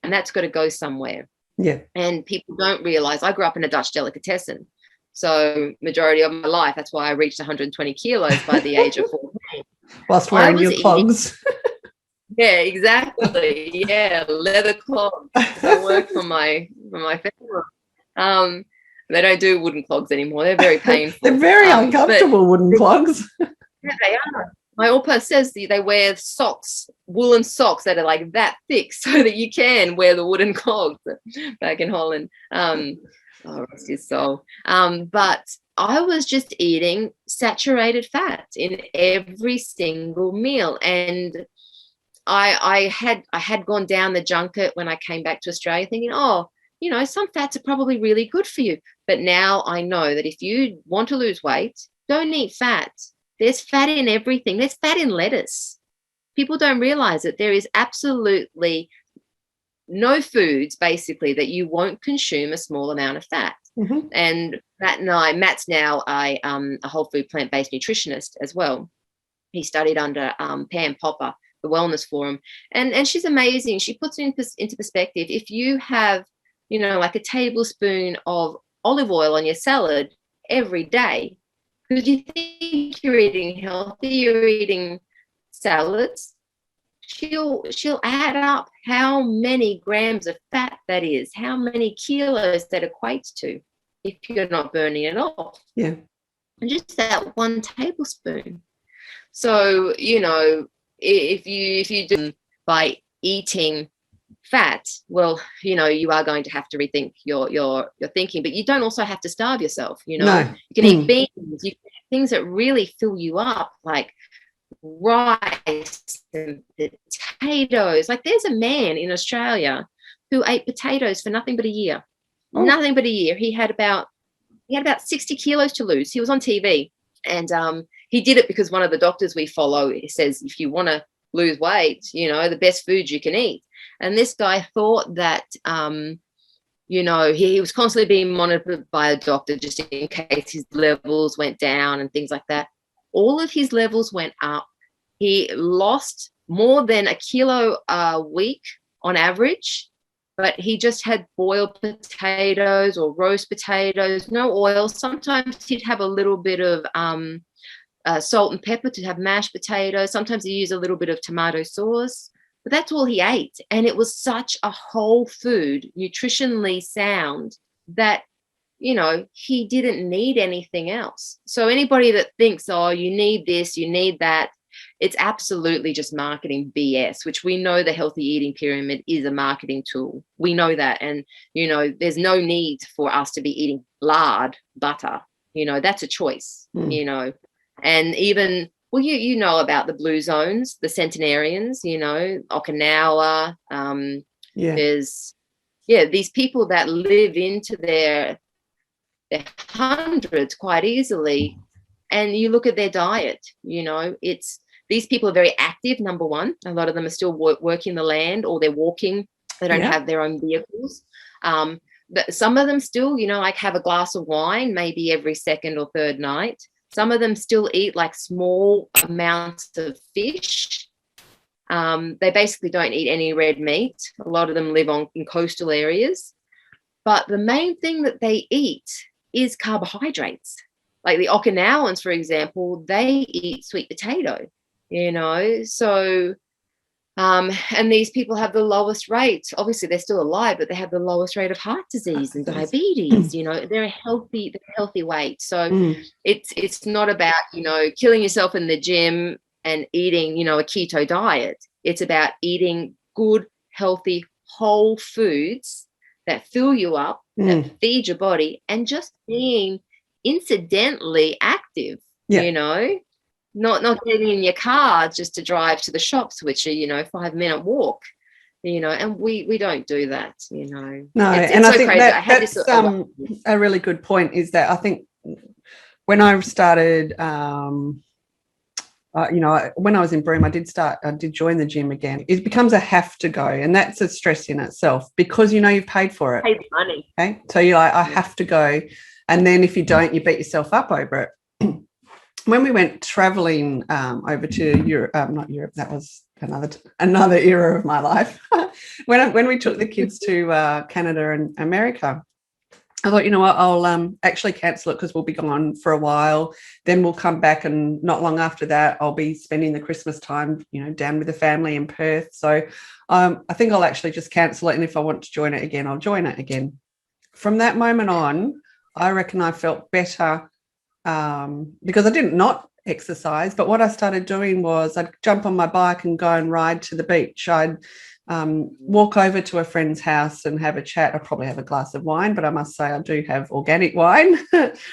And that's got to go somewhere. Yeah. And people don't realize, I grew up in a Dutch delicatessen. So majority of my life, that's why I reached 120 kilos by the age of 14. Whilst wearing your clogs. Yeah, exactly. Yeah, leather clogs. I work for my family. They don't do wooden clogs anymore. They're very painful. They're very uncomfortable wooden clogs. Yeah, they are. My Orpa says they wear socks, woolen socks that are like that thick, so that you can wear the wooden clogs back in Holland. Rest his soul. But I was just eating saturated fat in every single meal, and I had gone down the junket when I came back to Australia thinking, oh, you know, some fats are probably really good for you. But now I know that if you want to lose weight, don't eat fat. There's fat in everything. There's fat in lettuce. People don't realize it. There is absolutely no foods basically that you won't consume a small amount of fat. Mm-hmm. And Matt's now a whole food plant-based nutritionist as well. He studied under Pam Popper, the Wellness Forum, and she's amazing. She puts it into perspective. If you have, you know, like a tablespoon of olive oil on your salad every day, because you think you're eating healthy, you're eating salads, she'll add up how many grams of fat that is, how many kilos that equates to if you're not burning it off. Yeah. And just that 1 tablespoon. So, you know, if you do by eating fat, well, you are going to have to rethink your thinking, but you don't also have to starve yourself. No. You can eat beans, you can eat things that really fill you up, like rice and potatoes. Like, there's a man in Australia who ate potatoes for nothing but a year. Nothing but a year. He had about 60 kilos to lose. He was on TV, and he did it because one of the doctors we follow says, if you want to lose weight, the best food you can eat. And this guy thought that, he was constantly being monitored by a doctor just in case his levels went down and things like that. All of his levels went up. He lost more than a kilo a week on average, but he just had boiled potatoes or roast potatoes, no oil. Sometimes he'd have a little bit of salt and pepper to have mashed potatoes. Sometimes he used a little bit of tomato sauce, but that's all he ate. And it was such a whole food, nutritionally sound, that, he didn't need anything else. So anybody that thinks, oh, you need this, you need that, it's absolutely just marketing BS, which we know the healthy eating pyramid is a marketing tool. We know that. And, there's no need for us to be eating lard, butter. That's a choice, And even, well, you know about the blue zones, the centenarians, Okinawa. There's, these people that live into their hundreds quite easily. And you look at their diet, these people are very active, number one. A lot of them are still working the land, or they're walking. They don't have their own vehicles. But some of them still, like, have a glass of wine maybe every second or third night. Some of them still eat like small amounts of fish. They basically don't eat any red meat. A lot of them live in coastal areas. But the main thing that they eat is carbohydrates. Like the Okinawans, for example, they eat sweet potato, so, and these people have the lowest rate. Obviously, they're still alive, but they have the lowest rate of heart disease and diabetes. They're a healthy weight. So it's not about, killing yourself in the gym and eating, a keto diet. It's about eating good, healthy, whole foods that fill you up, that feed your body, and just being incidentally active, not getting in your car just to drive to the shops, which are 5-minute walk, and we don't do that. No, and I think that's a really good point, is that I think when I started when I was in Broome, I did join the gym again. It becomes a have to go, and that's a stress in itself, because you've paid for it. Pay the money. Okay, so you're like, I have to go, and then if you don't, you beat yourself up over it. When we went traveling over to Europe, not Europe, that was another era of my life. when we took the kids to Canada and America, I thought, I'll actually cancel it, because we'll be gone for a while. Then we'll come back, and not long after that, I'll be spending the Christmas time, down with the family in Perth. So I think I'll actually just cancel it, and if I want to join it again, I'll join it again. From that moment on, I reckon I felt better, because I didn't not exercise, but what I started doing was I'd jump on my bike and go and ride to the beach. I'd walk over to a friend's house and have a chat. I'd probably have a glass of wine, but I must say I do have organic wine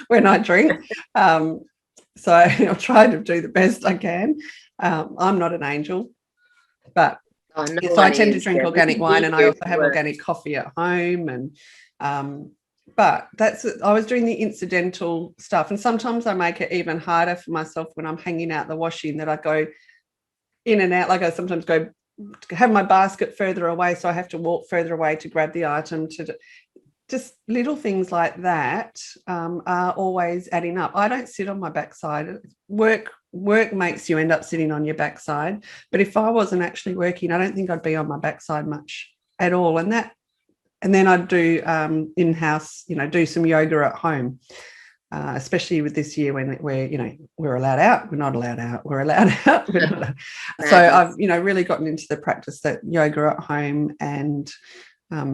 when I drink. So I'll try to do the best I can. I'm not an angel, but so I tend to drink organic wine, and I also have organic coffee at home. And but I was doing the incidental stuff, and sometimes I make it even harder for myself when I'm hanging out the washing, that I go in and out. Like, I sometimes go have my basket further away, so I have to walk further away to grab the item. To just little things like that are always adding up. I don't sit on my backside. Work makes you end up sitting on your backside, but if I wasn't actually working, I don't think I'd be on my backside much at all. And then I'd do in-house, do some yoga at home, especially with this year when we're allowed out, we're not allowed out, we're allowed out. So I've, really gotten into the practice that yoga at home, and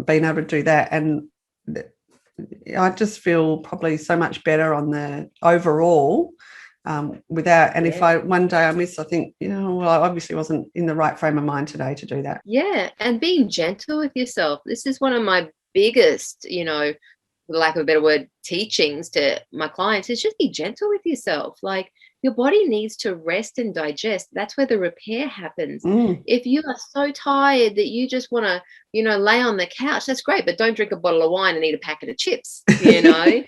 being able to do that. And I just feel probably so much better on the overall without, and if I one day I miss, I think, well, I obviously wasn't in the right frame of mind today to do that. Yeah, and being gentle with yourself. This is one of my biggest, for lack of a better word, teachings to my clients, is just be gentle with yourself. Like, your body needs to rest and digest. That's where the repair happens. If you are so tired that you just want to, lay on the couch, that's great, but don't drink a bottle of wine and eat a packet of chips, I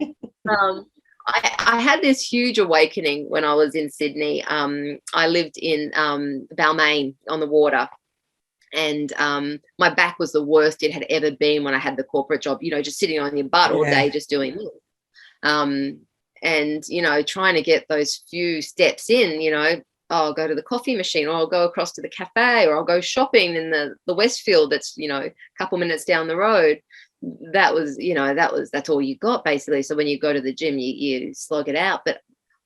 had this huge awakening when I was in Sydney. I lived in Balmain on the water. And my back was the worst it had ever been when I had the corporate job, just sitting on your butt all day, just doing this. And, trying to get those few steps in, I'll go to the coffee machine, or I'll go across to the cafe, or I'll go shopping in the Westfield that's, a couple minutes down the road. That's all you got, basically. So when you go to the gym, you slog it out. But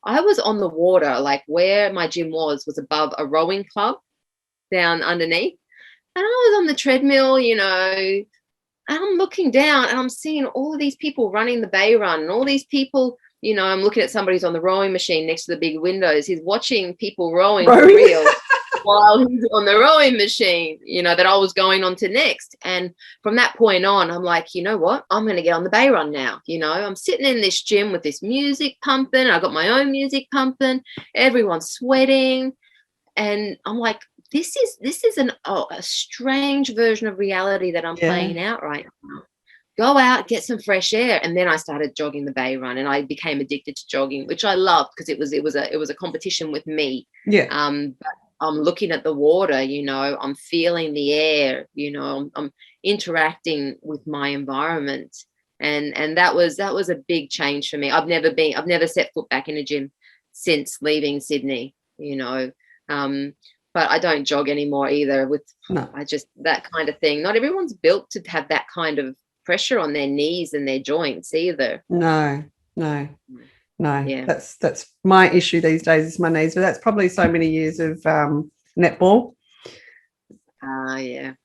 I was on the water, like where my gym was above a rowing club down underneath. And I was on the treadmill, and I'm looking down and I'm seeing all of these people running the bay run, and all these people, I'm looking at somebody who's on the rowing machine next to the big windows. He's watching people rowing for real while he's on the rowing machine, that I was going on to next. And from that point on, I'm like, you know what? I'm going to get on the bay run now. I'm sitting in this gym with this music pumping. I got my own music pumping. Everyone's sweating. And I'm like, this is a strange version of reality that I'm playing out right now. Go out, get some fresh air. And then I started jogging the bay run, and I became addicted to jogging, which I loved because it was a competition with me. But I'm looking at the water, I'm feeling the air, I'm interacting with my environment. And that was a big change for me. I've never set foot back in a gym since leaving Sydney, but I don't jog anymore either. That kind of thing. Not everyone's built to have that kind of pressure on their knees and their joints either. No. Yeah. That's my issue these days, is my knees. But that's probably so many years of netball. And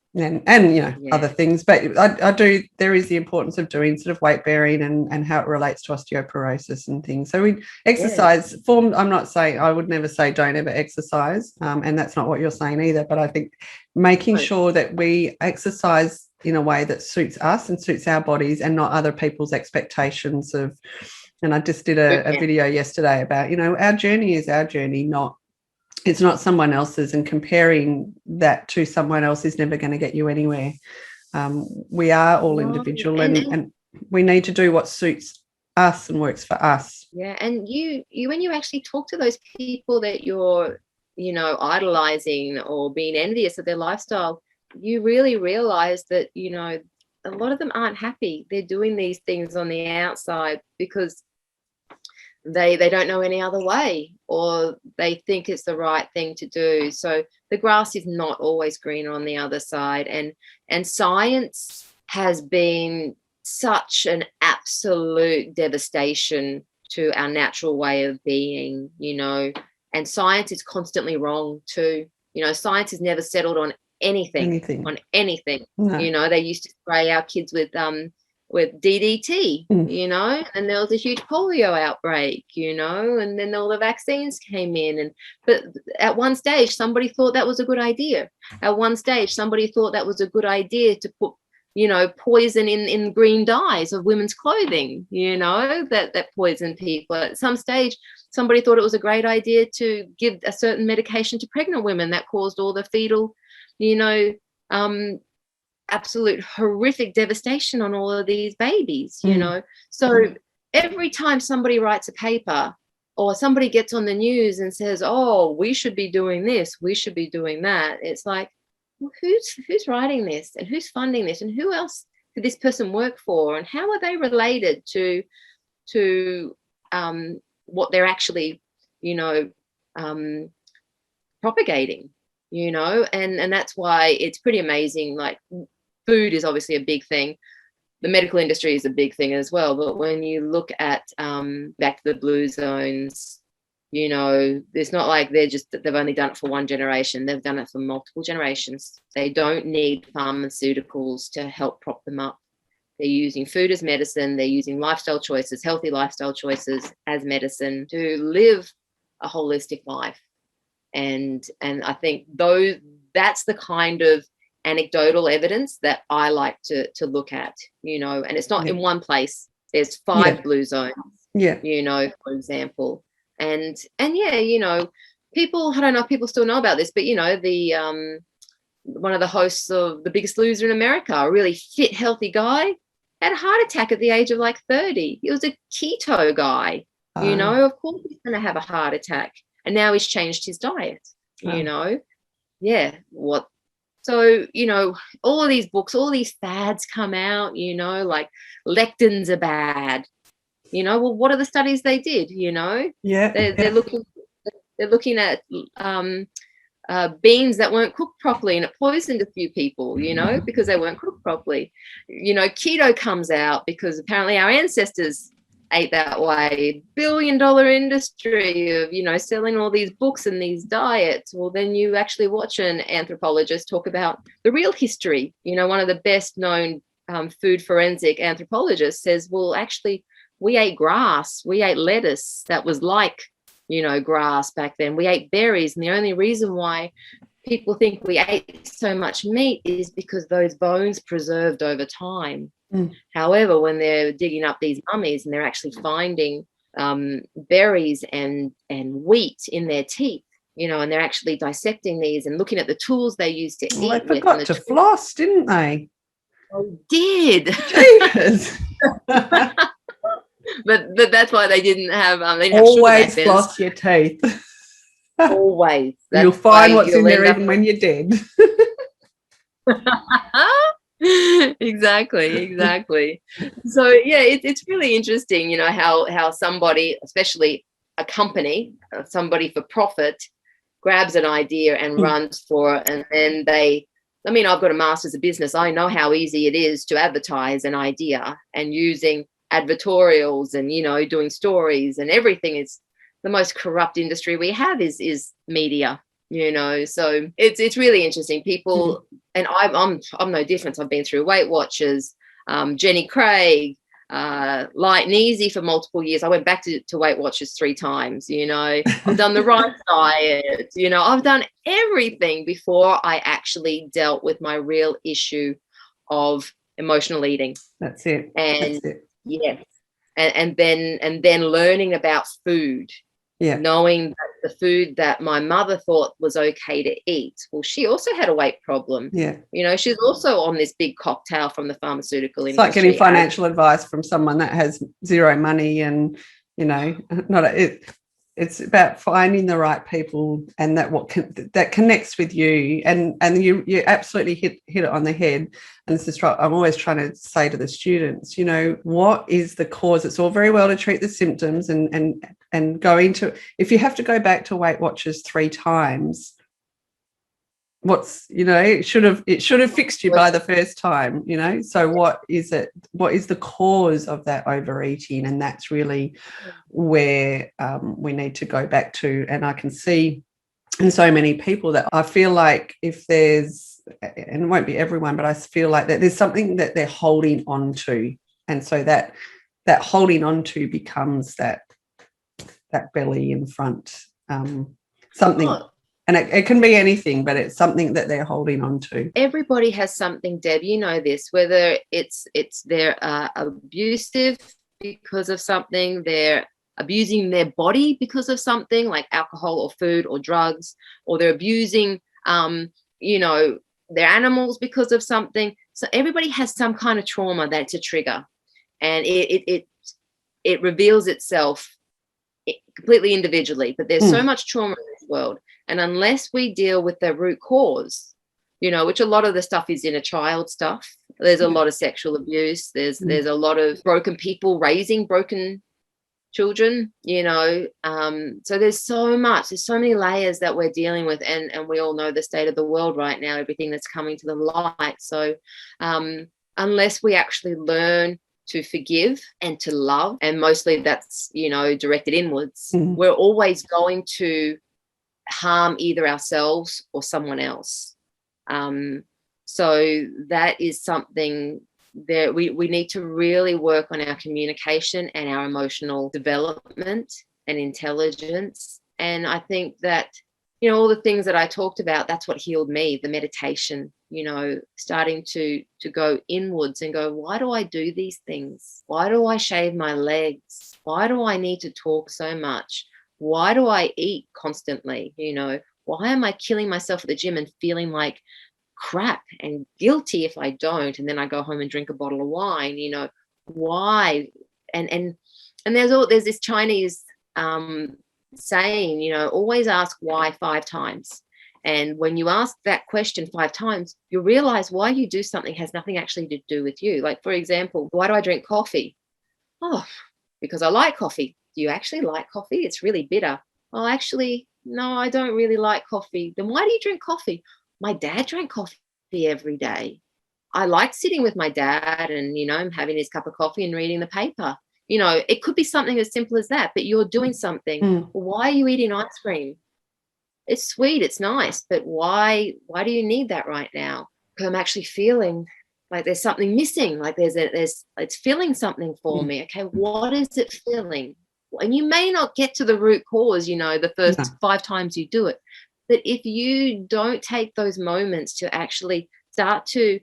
other things. But I do, there is the importance of doing sort of weight bearing and how it relates to osteoporosis and things. So we exercise form. I'm not saying, I would never say don't ever exercise, and that's not what you're saying either. But I think making sure that we exercise in a way that suits us and suits our bodies, and not other people's expectations of. And I just did a video yesterday about, our journey is our journey, it's not someone else's, and comparing that to someone else is never going to get you anywhere. We are all individual, and we need to do what suits us and works for us. Yeah, and you when you actually talk to those people that you're, idolizing or being envious of their lifestyle, you really realize that, a lot of them aren't happy. They're doing these things on the outside because they don't know any other way, or they think it's the right thing to do. So the grass is not always greener on the other side. And science has been such an absolute devastation to our natural way of being, and science is constantly wrong too. Science has never settled on anything. No. They used to spray our kids with DDT, and there was a huge polio outbreak, and then all the vaccines came in. But at one stage, somebody thought that was a good idea. At one stage, somebody thought that was a good idea to put, poison in green dyes of women's clothing, that poisoned people. At some stage, somebody thought it was a great idea to give a certain medication to pregnant women that caused all the fetal, absolute horrific devastation on all of these babies, So every time somebody writes a paper, or somebody gets on the news and says, oh, we should be doing this, we should be doing that, it's like, well, who's writing this, and who's funding this, and who else did this person work for, and how are they related to what they're actually propagating, and that's why it's pretty amazing. Like, food is obviously a big thing. The medical industry is a big thing as well. But when you look at back to the blue zones, it's not like they've only done it for one generation. They've done it for multiple generations. They don't need pharmaceuticals to help prop them up. They're using food as medicine. They're using lifestyle choices, healthy lifestyle choices as medicine to live a holistic life. And I think that's the kind of anecdotal evidence that I like to look at, and it's not in one place. There's 5 blue zones, for example. And people, I don't know if people still know about this, but the one of the hosts of The Biggest Loser in America, a really fit, healthy guy, had a heart attack at the age of like 30. He was a keto guy, of course he's going to have a heart attack. And now he's changed his diet, what? So, all of these books, all these fads come out, like lectins are bad. Well, what are the studies they did, They're looking at beans that weren't cooked properly, and it poisoned a few people, because they weren't cooked properly. Keto comes out because apparently our ancestors ate that way. $1 billion industry of, selling all these books and these diets. Well, then you actually watch an anthropologist talk about the real history. One of the best known food forensic anthropologists says, well, actually, we ate grass. We ate lettuce that was like, grass back then. We ate berries. And the only reason why people think we ate so much meat is because those bones preserved over time. However, when they're digging up these mummies and they're actually finding berries and wheat in their teeth, and they're actually dissecting these and looking at the tools they used to eat. They forgot to floss, didn't they? They did. But that's why they didn't have. They didn't always have floss your teeth. Always. You'll find what's in there even when you're dead. Exactly. So it's really interesting, how somebody, especially a company, somebody for profit, grabs an idea and runs for it, and then I've got a master's of business. I know how easy it is to advertise an idea, and using advertorials and doing stories and everything. Is the most corrupt industry we have is media. So it's really interesting. People, and I'm no different. I've been through Weight Watchers, Jenny Craig, Light and Easy for multiple years. I went back to Weight Watchers 3 times. I've done the right diet. I've done everything before I actually dealt with my real issue of emotional eating. That's it. Yes, and then learning about food. Knowing that the food that my mother thought was okay to eat, well, she also had a weight problem. She's also on this big cocktail from the pharmaceutical industry. It's like getting financial advice from someone that has zero money, and it's about finding the right people, and that connects with you, and you absolutely hit it on the head. And this is I'm always trying to say to the students, what is the cause? It's all very well to treat the symptoms and go into, if you have to go back to Weight Watchers 3 times, it should have fixed you by the first time. So what is it? What is the cause of that overeating? And that's really where we need to go back to. And I can see in so many people that I feel like if there's, and it won't be everyone, but I feel like that there's something that they're holding on to, and so that holding on to becomes that belly in front, something. And it can be anything, but it's something that they're holding on to. Everybody has something, Deb. You know this, whether it's they're abusive because of something, they're abusing their body because of something like alcohol or food or drugs, or they're abusing, their animals because of something. So everybody has some kind of trauma that's a trigger, and it reveals itself completely individually. But there's so much trauma in this world. And unless we deal with the root cause, which a lot of the stuff is inner child stuff. There's a lot of sexual abuse. There's a lot of broken people raising broken children, so there's so many layers that we're dealing with, and we all know the state of the world right now, everything that's coming to the light. So unless we actually learn to forgive and to love, and mostly that's directed inwards, we're always going to harm either ourselves or someone else. So that is something that we need to really work on, our communication and our emotional development and intelligence, And I think that, all the things that I talked about, that's what healed me, the meditation, starting to go inwards and go, why do I do these things? Why do I shave my legs? Why do I need to talk so much? Why do I eat constantly? Why am I killing myself at the gym and feeling like crap and guilty if I don't? And then I go home and drink a bottle of wine, why? And there's this Chinese saying, always ask why 5 times. And when you ask that question 5 times, you realize why you do something has nothing actually to do with you. Like, for example, why do I drink coffee? Oh, because I like coffee. Do you actually like coffee? It's really bitter. Oh, actually, no, I don't really like coffee. Then why do you drink coffee? My dad drank coffee every day. I like sitting with my dad and, having his cup of coffee and reading the paper. It could be something as simple as that, but you're doing something. Well, why are you eating ice cream? It's sweet, it's nice, but why do you need that right now? Because I'm actually feeling like there's something missing, like it's feeling something for me. Okay, what is it feeling? And you may not get to the root cause, the first 5 times you do it. But if you don't take those moments to actually start to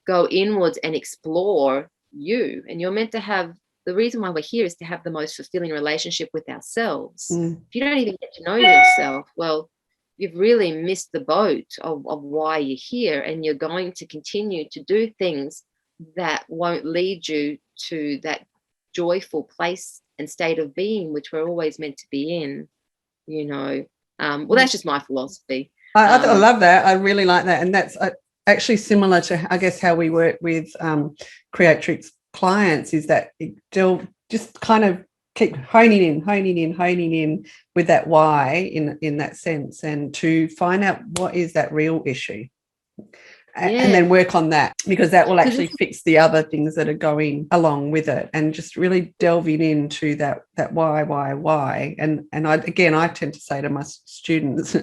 go inwards and explore you, and you're meant to have, the reason why we're here is to have the most fulfilling relationship with ourselves. If you don't even get to know yourself, well, you've really missed the boat of why you're here, and you're going to continue to do things that won't lead you to that joyful place and state of being which we're always meant to be in. Well, that's just my philosophy. I love that. I really like that. And that's actually similar to, I guess, how we work with Creatrix clients, is that they'll just kind of keep honing in with that why in that sense, and to find out what is that real issue. And then work on that, because that will actually fix the other things that are going along with it, and just really delving into that why. And I tend to say to my students,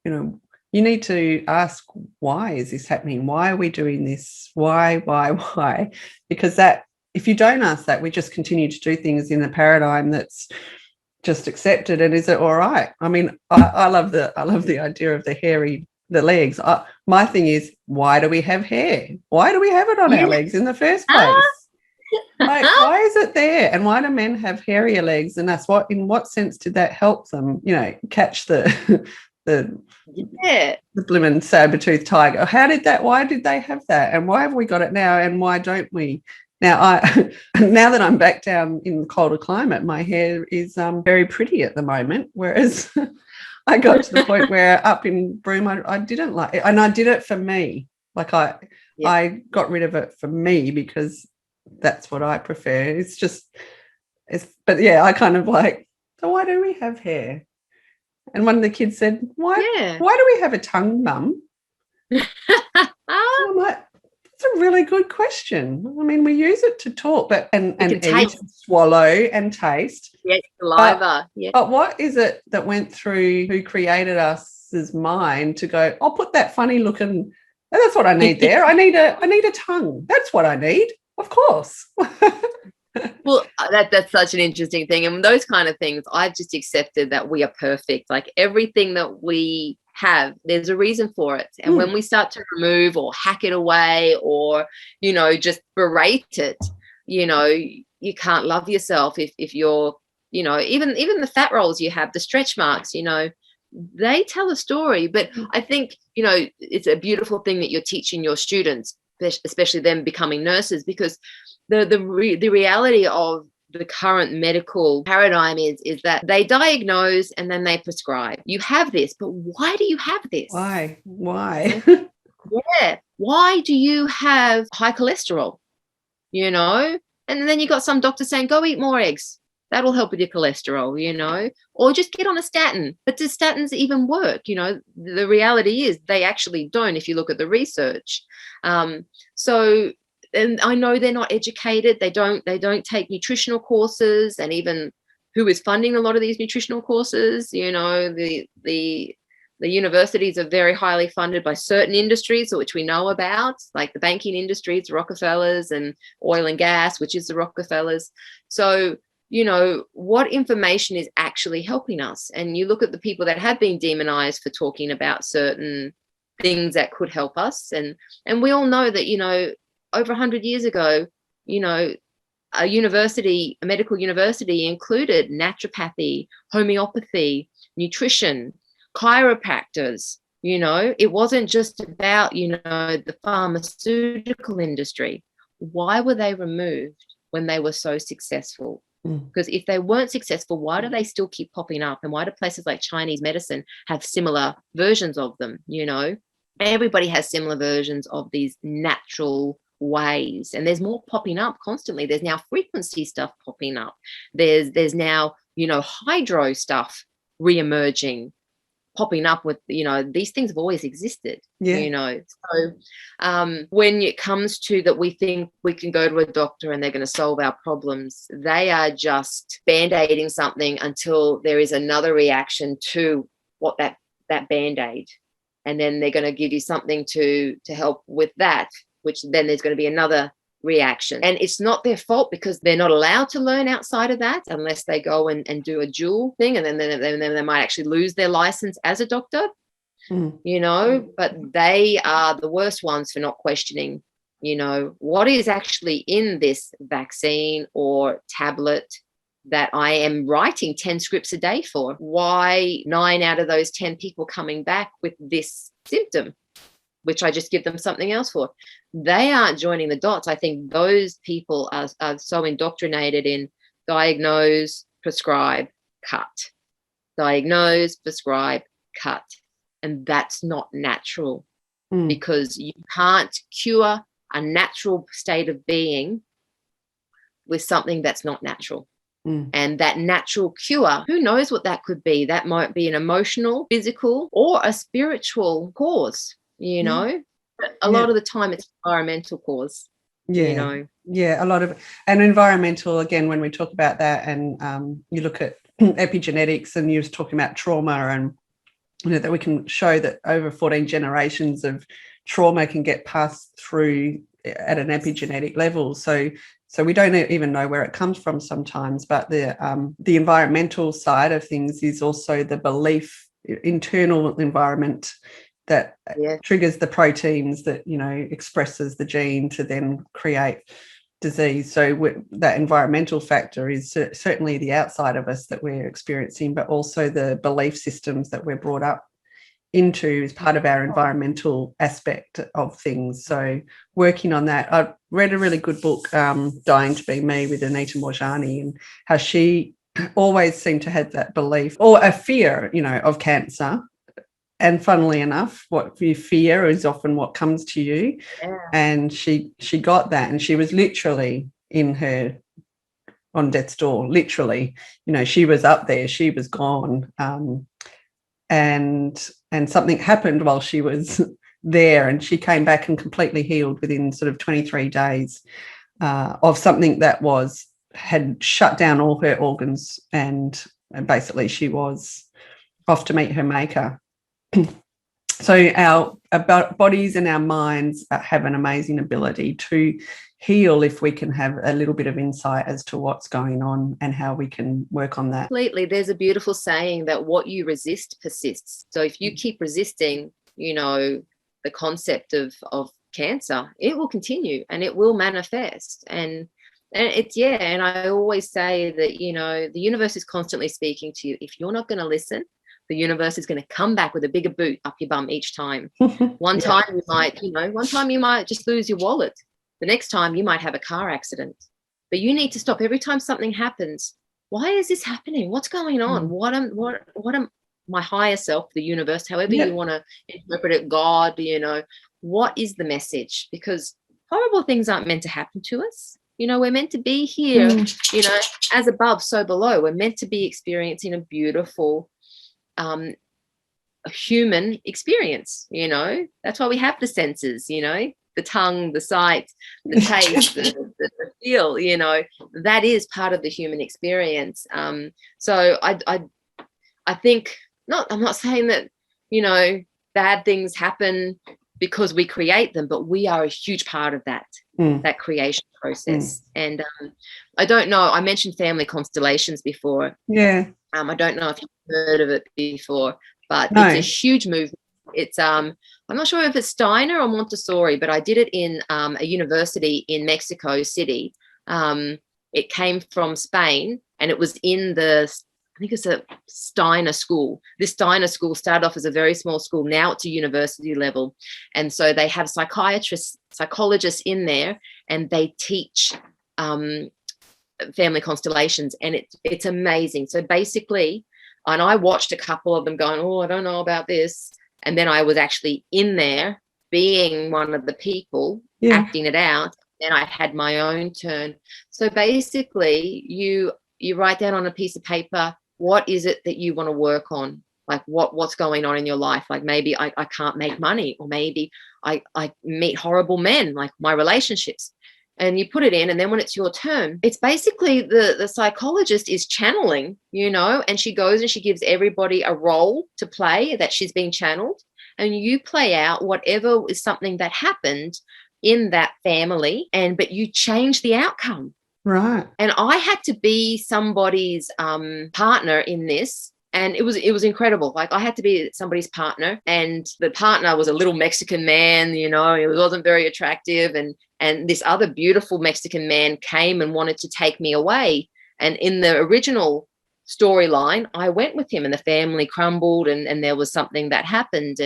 you need to ask, why is this happening? Why are we doing this? Why? Because that, if you don't ask that, we just continue to do things in a paradigm that's just accepted. And is it all right? I mean, I love the idea of the legs. My thing is, why do we have hair? Why do we have it on our legs in the first place? Like, why is it there? And why do men have hairier legs? And in what sense did that help them, catch the blooming saber-toothed tiger? Why did they have that? And why have we got it now? And why don't we? Now, now that I'm back down in the colder climate, my hair is very pretty at the moment, whereas I got to the point where up in Broome, I didn't like it, and I did it for me. Like I got rid of it for me because that's what I prefer. But yeah, I kind of like, so why do we have hair? And one of the kids said, why do we have a tongue, Mum? And I'm like, that's a really good question. I mean, we use it to talk, and eat, and swallow, and taste. Yes, saliva. But what is it that went through who created us's mind to go, I'll put that funny looking, that's what I need there. I need a tongue. That's what I need. Of course. Well, that's such an interesting thing. And those kind of things, I've just accepted that we are perfect. Like, everything that we have, there's a reason for it. And when we start to remove or hack it away or, just berate it, you can't love yourself if you're, even the fat rolls you have, the stretch marks, they tell a story. But I think, it's a beautiful thing that you're teaching your students, especially them becoming nurses, because the reality of the current medical paradigm is that they diagnose and then they prescribe. You have this, but why do you have this? Why? Yeah. Why do you have high cholesterol? And then you got some doctor saying, go eat more eggs. That'll help with your cholesterol, or just get on a statin. But do statins even work? The reality is they actually don't, if you look at the research. And I know they're not educated. They don't take nutritional courses, and even who is funding a lot of these nutritional courses, the universities are very highly funded by certain industries, which we know about, like the banking industries, Rockefellers, and oil and gas, which is the Rockefellers. So, you know, what information is actually helping us. And you look at the people that have been demonized for talking about certain things that could help us. And we all know that, you know, over 100 years ago, you know, a medical university included naturopathy, homeopathy, nutrition, chiropractors. You know, it wasn't just about, you know, the pharmaceutical industry. Why were they removed when they were so successful? Because if they weren't successful, why do they still keep popping up? And why do places like Chinese medicine have similar versions of them? You know, everybody has similar versions of these natural ways, and there's more popping up constantly. There's now frequency stuff popping up. There's now, you know, hydro stuff re-emerging, popping up with, you know, these things have always existed, you know. So when it comes to that, we think we can go to a doctor and they're going to solve our problems. They are just band-aiding something until there is another reaction to what that band-aid, and then they're going to give you something to help with that, which then there's going to be another reaction. And it's not their fault, because they're not allowed to learn outside of that unless they go and do a dual thing, and then they might actually lose their license as a doctor, you know. But they are the worst ones for not questioning, you know, what is actually in this vaccine or tablet that I am writing 10 scripts a day for. Why 9 out of those 10 people coming back with this symptom, which I just give them something else for? They aren't joining the dots. I think those people are so indoctrinated in diagnose, prescribe, cut. Diagnose, prescribe, cut. And that's not natural, because you can't cure a natural state of being with something that's not natural. And that natural cure, who knows what that could be? That might be an emotional, physical, or a spiritual cause. You know, a lot of the time it's environmental cause. You know, a lot of, and environmental, again, when we talk about that, and you look at epigenetics, and you're talking about trauma, and you know that we can show that over 14 generations of trauma can get passed through at an epigenetic level. So we don't even know where it comes from sometimes. But the environmental side of things is also the belief, internal environment that triggers the proteins that, you know, expresses the gene to then create disease. So that environmental factor is certainly the outside of us that we're experiencing, but also the belief systems that we're brought up into as part of our environmental aspect of things. So working on that. I read a really good book, Dying to Be Me, with Anita Morjani, and how she always seemed to have that belief or a fear, you know, of cancer. And funnily enough, what you fear is often what comes to you. And she got that, and she was literally on death's door, literally. You know, she was up there, she was gone. And something happened while she was there, and she came back and completely healed within sort of 23 days of something that had shut down all her organs, and basically she was off to meet her maker. So our bodies and our minds have an amazing ability to heal if we can have a little bit of insight as to what's going on and how we can work on that. Completely. There's a beautiful saying that what you resist persists. So if you keep resisting, you know, the concept of cancer, it will continue and it will manifest. And it's, and I always say that, you know, the universe is constantly speaking to you. If you're not going to listen, the universe is going to come back with a bigger boot up your bum each time. One time you might just lose your wallet. The next time you might have a car accident. But you need to stop. Every time something happens, why is this happening? What's going on? What am my higher self, the universe, however you want to interpret it, God, you know, what is the message? Because horrible things aren't meant to happen to us. You know, we're meant to be here, you know, as above, so below. We're meant to be experiencing a beautiful a human experience, you know. That's why we have the senses, you know, the tongue, the sight, the taste, the feel, you know, that is part of the human experience. So I think I'm not saying that, you know, bad things happen because we create them, but we are a huge part of that creation process. And I don't know, I mentioned family constellations before. Yeah. I don't know if you've heard of it before, but it's a huge movement. It's I'm not sure if it's Steiner or Montessori, but I did it in a university in Mexico City. It came from Spain, and it was in I think it's a Steiner school. This Steiner school started off as a very small school. Now it's a university level. And so they have psychiatrists, psychologists in there, and they teach family constellations, and it's amazing. So basically, and I watched a couple of them going, oh, I don't know about this. And then I was actually in there being one of the people acting it out. Then I had my own turn. So basically, you write down on a piece of paper, what is it that you want to work on? Like what's going on in your life? Like maybe I can't make money, or maybe I meet horrible men, like my relationships. And you put it in, and then when it's your turn, it's basically the psychologist is channeling, and she goes and she gives everybody a role to play that she's being channeled, and you play out whatever is something that happened in that family, but you change the outcome. Right. And I had to be somebody's partner in this. And it was incredible. Like I had to be somebody's partner, and the partner was a little Mexican man, he wasn't very attractive. And this other beautiful Mexican man came and wanted to take me away. And in the original storyline, I went with him, and the family crumbled, and there was something that happened.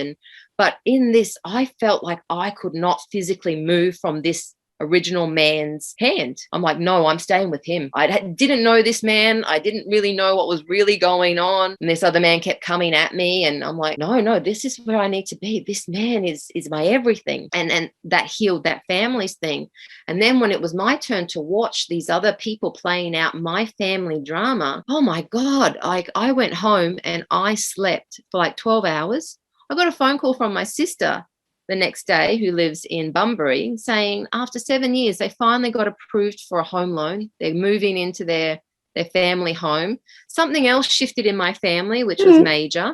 But in this, I felt like I could not physically move from this original man's hand. I'm like, no, I'm staying with him. I didn't know this man. I didn't really know what was really going on. And this other man kept coming at me, and I'm like, no, this is where I need to be. This man is my everything. And that healed that family's thing. And then when it was my turn to watch these other people playing out my family drama, oh my God, I went home and I slept for like 12 hours. I got a phone call from my sister the next day, who lives in Bunbury, saying after 7 years, they finally got approved for a home loan. They're moving into their family home. Something else shifted in my family, which was major.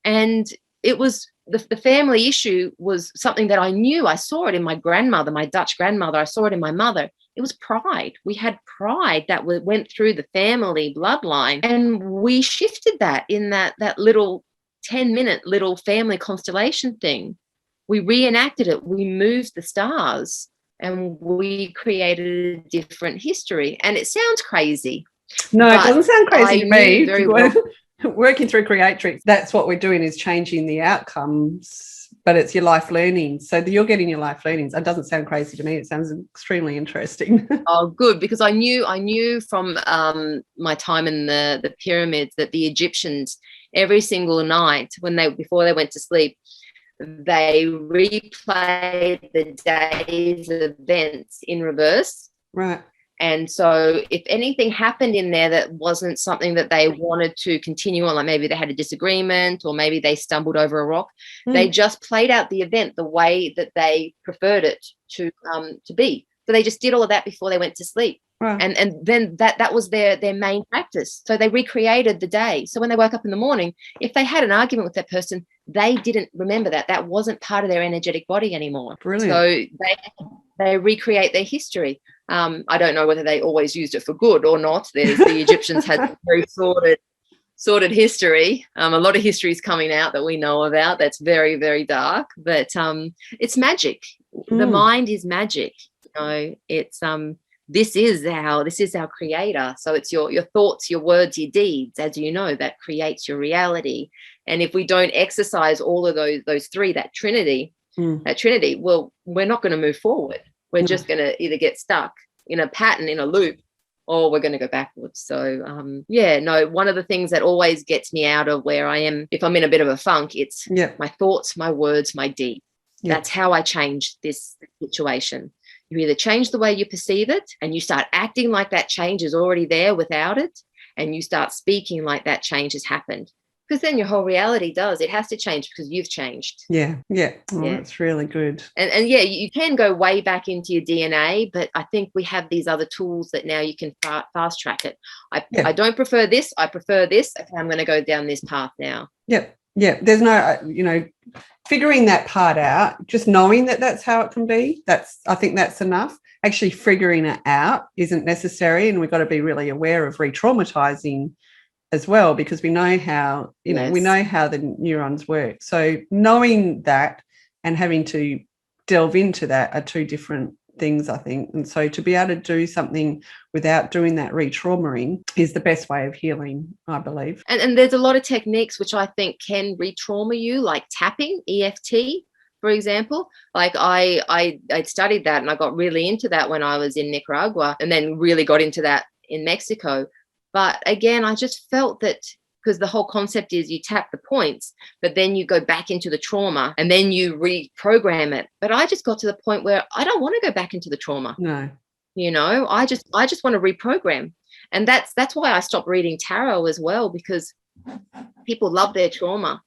And it was the family issue was something that I knew. I saw it in my grandmother, my Dutch grandmother. I saw it in my mother. It was pride. We had pride that went through the family bloodline. And we shifted that in that little 10-minute little family constellation thing. We reenacted it. We moved the stars, and we created a different history. And it sounds crazy. No, it doesn't sound crazy to me. Very well. Working through Creatrix, that's what we're doing, is changing the outcomes, but it's your life learnings. So you're getting your life learnings. It doesn't sound crazy to me. It sounds extremely interesting. Oh, good, because I knew from my time in the pyramids that the Egyptians, every single night before they went to sleep, they replayed the day's events in reverse. Right. And so if anything happened in there that wasn't something that they wanted to continue on, like maybe they had a disagreement, or maybe they stumbled over a rock, they just played out the event the way that they preferred it to be. So they just did all of that before they went to sleep. Right. And then that was their main practice. So they recreated the day. So when they woke up in the morning, if they had an argument with that person, they didn't remember that. That wasn't part of their energetic body anymore. Brilliant. So they recreate their history. I don't know whether they always used it for good or not. The Egyptians had a very sordid history. A lot of history is coming out that we know about that's very, very dark. But it's magic. The mind is magic. It's this is our creator. So it's your thoughts, your words, your deeds, as you know, that creates your reality. And if we don't exercise all of those three, that trinity, well, we're not going to move forward. We're just going to either get stuck in a pattern, in a loop, or we're going to go backwards. So, one of the things that always gets me out of where I am, if I'm in a bit of a funk, it's my thoughts, my words, my deeds. That's how I change this situation. You either change the way you perceive it, and you start acting like that change is already there without it, and you start speaking like that change has happened. Because then your whole reality it has to change because you've changed. Yeah. That's really good. And you can go way back into your DNA, but I think we have these other tools that now you can fast track it. I don't prefer this. I prefer this. Okay, I'm going to go down this path now. Yep. Yeah, there's no, figuring that part out, just knowing that that's how it can be, I think that's enough. Actually figuring it out isn't necessary, and we've got to be really aware of re-traumatizing as well, because we know how, we know how the neurons work. So knowing that and having to delve into that are two different things, I think. And so to be able to do something without doing that re-traumaing is the best way of healing, I believe. And there's a lot of techniques which I think can re-trauma you, like tapping, EFT, for example. Like I studied that, and I got really into that when I was in Nicaragua, and then really got into that in Mexico. But again, I just felt that, because the whole concept is you tap the points, but then you go back into the trauma and then you reprogram it. But I just got to the point where I don't want to go back into the trauma. No. I just want to reprogram. And that's why I stopped reading tarot as well, because people love their trauma.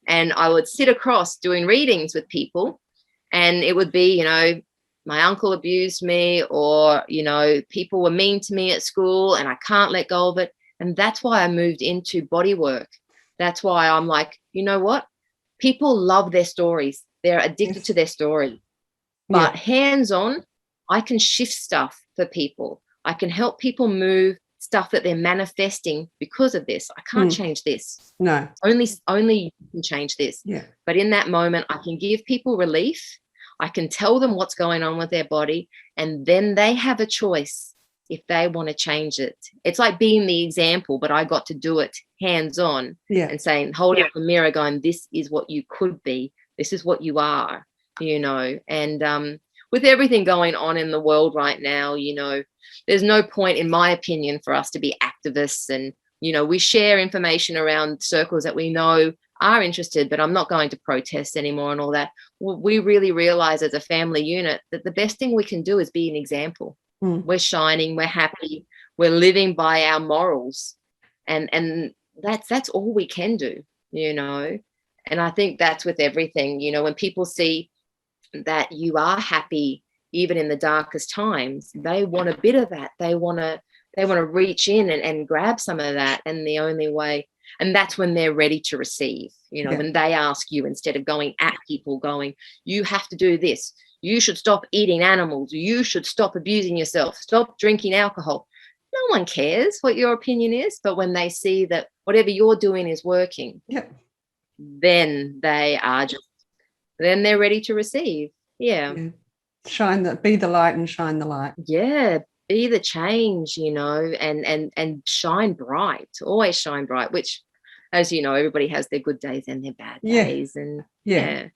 And I would sit across doing readings with people, and it would be, my uncle abused me, or, people were mean to me at school and I can't let go of it. And that's why I moved into body work. That's why I'm like, you know what? People love their stories. They're addicted to their story. But hands-on, I can shift stuff for people. I can help people move stuff that they're manifesting because of this. I can't change this. No. Only you can change this. Yeah. But in that moment, I can give people relief. I can tell them what's going on with their body, and then they have a choice if they want to change it. It's like being the example, but I got to do it hands-on and saying, holding up the mirror going, this is what you could be. This is what you are, And with everything going on in the world right now, there's no point, in my opinion, for us to be activists. And, we share information around circles that we know are interested, but I'm not going to protest anymore and all that. We really realize as a family unit that the best thing we can do is be an example. We're shining, we're happy, we're living by our morals. And that's all we can do, And I think that's with everything, when people see that you are happy, even in the darkest times, they want a bit of that. They want to reach in and grab some of that. And the only way, and that's when they're ready to receive, when they ask you, instead of going at people, going, you have to do this. You should stop eating animals. You should stop abusing yourself. Stop drinking alcohol. No one cares what your opinion is. But when they see that whatever you're doing is working, then then they're ready to receive. Yeah. Be the light and shine the light. Yeah. Be the change, and shine bright. Always shine bright, which, as you know, everybody has their good days and their bad days. And and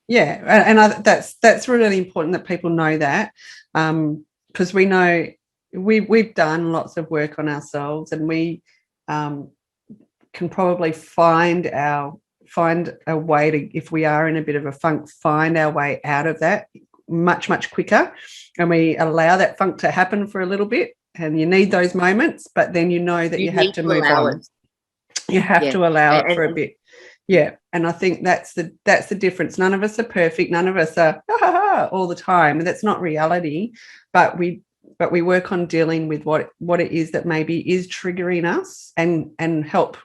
that's really important that people know that, because we know we've done lots of work on ourselves, and we can probably find a way to, if we are in a bit of a funk, find our way out of that much quicker. And we allow that funk to happen for a little bit, and you need those moments, but then you know that you have to move on. You have to allow it for a bit. Yeah. And I think that's the difference. None of us are perfect. None of us are all the time. And that's not reality. But we work on dealing with what it is that maybe is triggering us, and help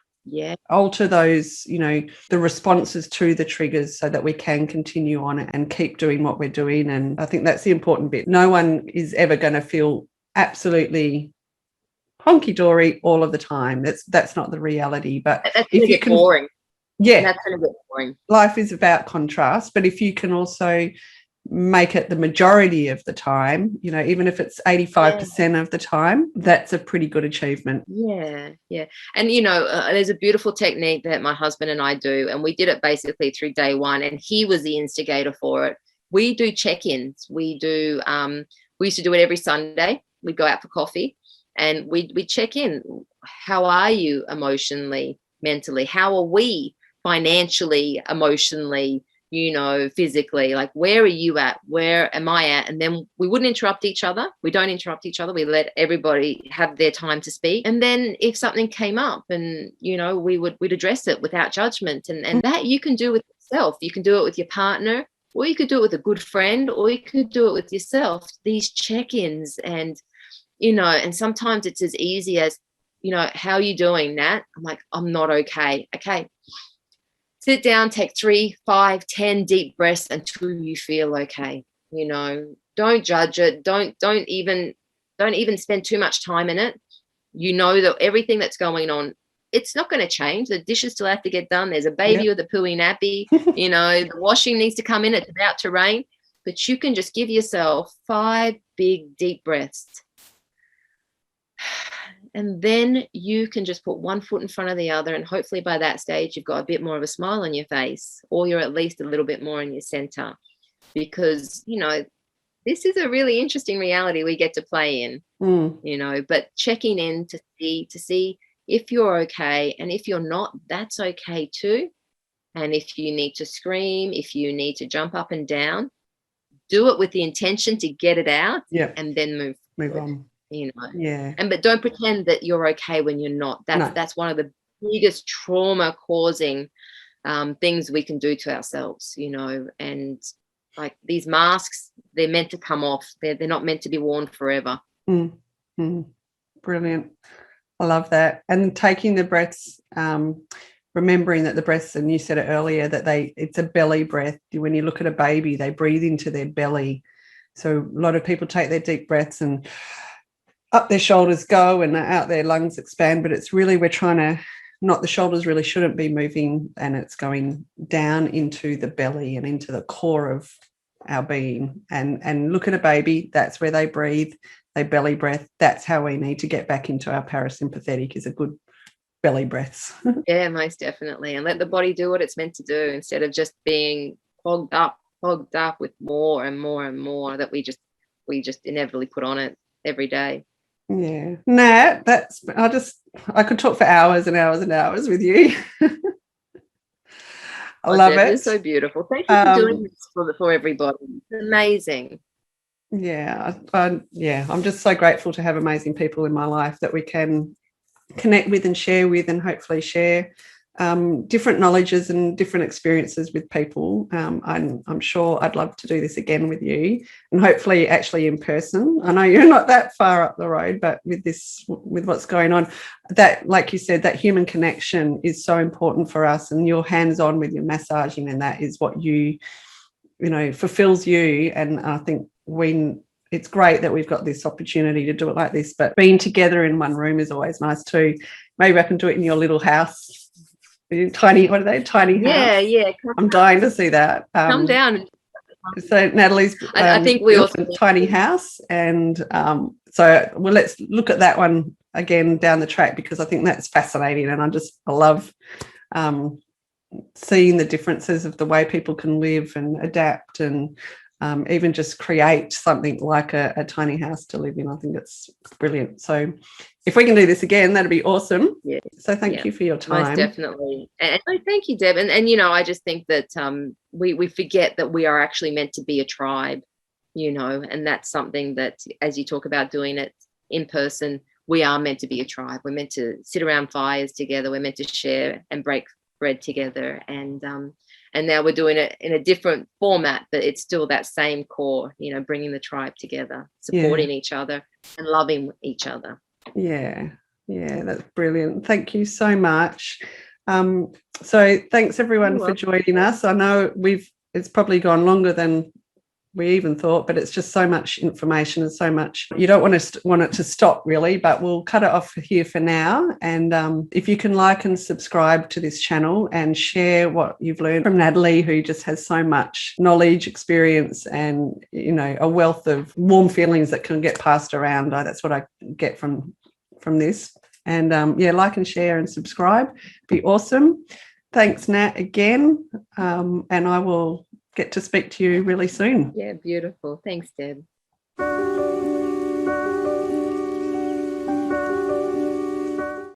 alter those, the responses to the triggers, so that we can continue on and keep doing what we're doing. And I think that's the important bit. No one is ever going to feel absolutely honky-dory all of the time. That's not the reality. But that's if you can, boring. That's going to get boring. Life is about contrast, but if you can also make it the majority of the time, even if it's 85% of the time, that's a pretty good achievement. And there's a beautiful technique that my husband and I do, and we did it basically through day one, and he was the instigator for it. We do check-ins. We used to do it every Sunday. We'd go out for coffee, and we check in. How are you emotionally, mentally? How are we financially, emotionally, physically? Like, where are you at? Where am I at? And then we wouldn't interrupt each other. We don't interrupt each other. We let everybody have their time to speak. And then if something came up, and, we'd address it without judgment. And that you can do with yourself. You can do it with your partner, or you could do it with a good friend, or you could do it with yourself. These check-ins, and and sometimes it's as easy as, how are you doing, Nat? I'm like, I'm not okay. Okay. sit down, take 3, 5, 10 deep breaths until you feel okay. You know, don't judge it. Don't even spend too much time in it. You know that everything that's going on, it's not going to change. The dishes still have to get done. There's a baby with a pooey nappy. You know, the washing needs to come in. It's about to rain. But you can just give yourself 5 big, deep breaths. And then you can just put one foot in front of the other. And hopefully by that stage, you've got a bit more of a smile on your face, or you're at least a little bit more in your center. Because, you know, this is a really interesting reality we get to play in, you know, but checking in to see if you're okay. And if you're not, that's okay too. And if you need to scream, if you need to jump up and down, do it with the intention to get it out and then move on. You know, but don't pretend that you're okay when you're not. That's one of the biggest trauma causing things we can do to ourselves, you know. And like these masks, they're meant to come off. They're not meant to be worn forever. Brilliant. I love that. And taking the breaths, remembering that the breaths, and you said it earlier, that it's a belly breath. When you look at a baby, they breathe into their belly. So a lot of people take their deep breaths and up their shoulders go and out their lungs expand, but it's really, we're trying to, not, the shoulders really shouldn't be moving, and it's going down into the belly and into the core of our being. And look at a baby, that's where they breathe, they belly breath. That's how we need to get back into our parasympathetic, is a good belly breaths. Yeah, most definitely. And let the body do what it's meant to do, instead of just being clogged up with more and more and more that we just inevitably put on it every day. Yeah, Nat, I could talk for hours and hours and hours with you. I love it. It's so beautiful. Thank you for doing this for everybody. It's amazing. Yeah, I'm just so grateful to have amazing people in my life that we can connect with and share with, and hopefully share different knowledges and different experiences with people. I'm sure I'd love to do this again with you, and hopefully actually in person. I know you're not that far up the road, but with what's going on, that, like you said, that human connection is so important for us, and you're hands-on with your massaging, and that is what you know fulfills you. And I think it's great that we've got this opportunity to do it like this, but being together in one room is always nice too. Maybe I can do it in your little house. Tiny house. Yeah. I'm dying to see that. Come down. So Nataly's I think we also tiny house, and so let's look at that one again down the track, because I think that's fascinating, and I love seeing the differences of the way people can live and adapt, and even just create something like a tiny house to live in. I think it's brilliant. So if we can do this again, that'd be awesome. Yeah. So thank you for your time. Most definitely. And thank you, Deb. And you know, I just think that we forget that we are actually meant to be a tribe, you know, and that's something that, as you talk about doing it in person, we are meant to be a tribe. We're meant to sit around fires together. We're meant to share and break bread together. And now we're doing it in a different format, but it's still that same core, you know, bringing the tribe together, supporting each other and loving each other. Yeah, that's brilliant. Thank you so much. So thanks everyone for joining us. I know it's probably gone longer than we even thought, but it's just so much information and so much. You don't want it to stop really, but we'll cut it off here for now. And if you can like and subscribe to this channel and share what you've learned from Nataly, who just has so much knowledge, experience, and, you know, a wealth of warm feelings that can get passed around. That's what I get from this. And like and share and subscribe. Be awesome. Thanks, Nat, again. And I will get to speak to you really soon. Yeah, beautiful. Thanks, Deb.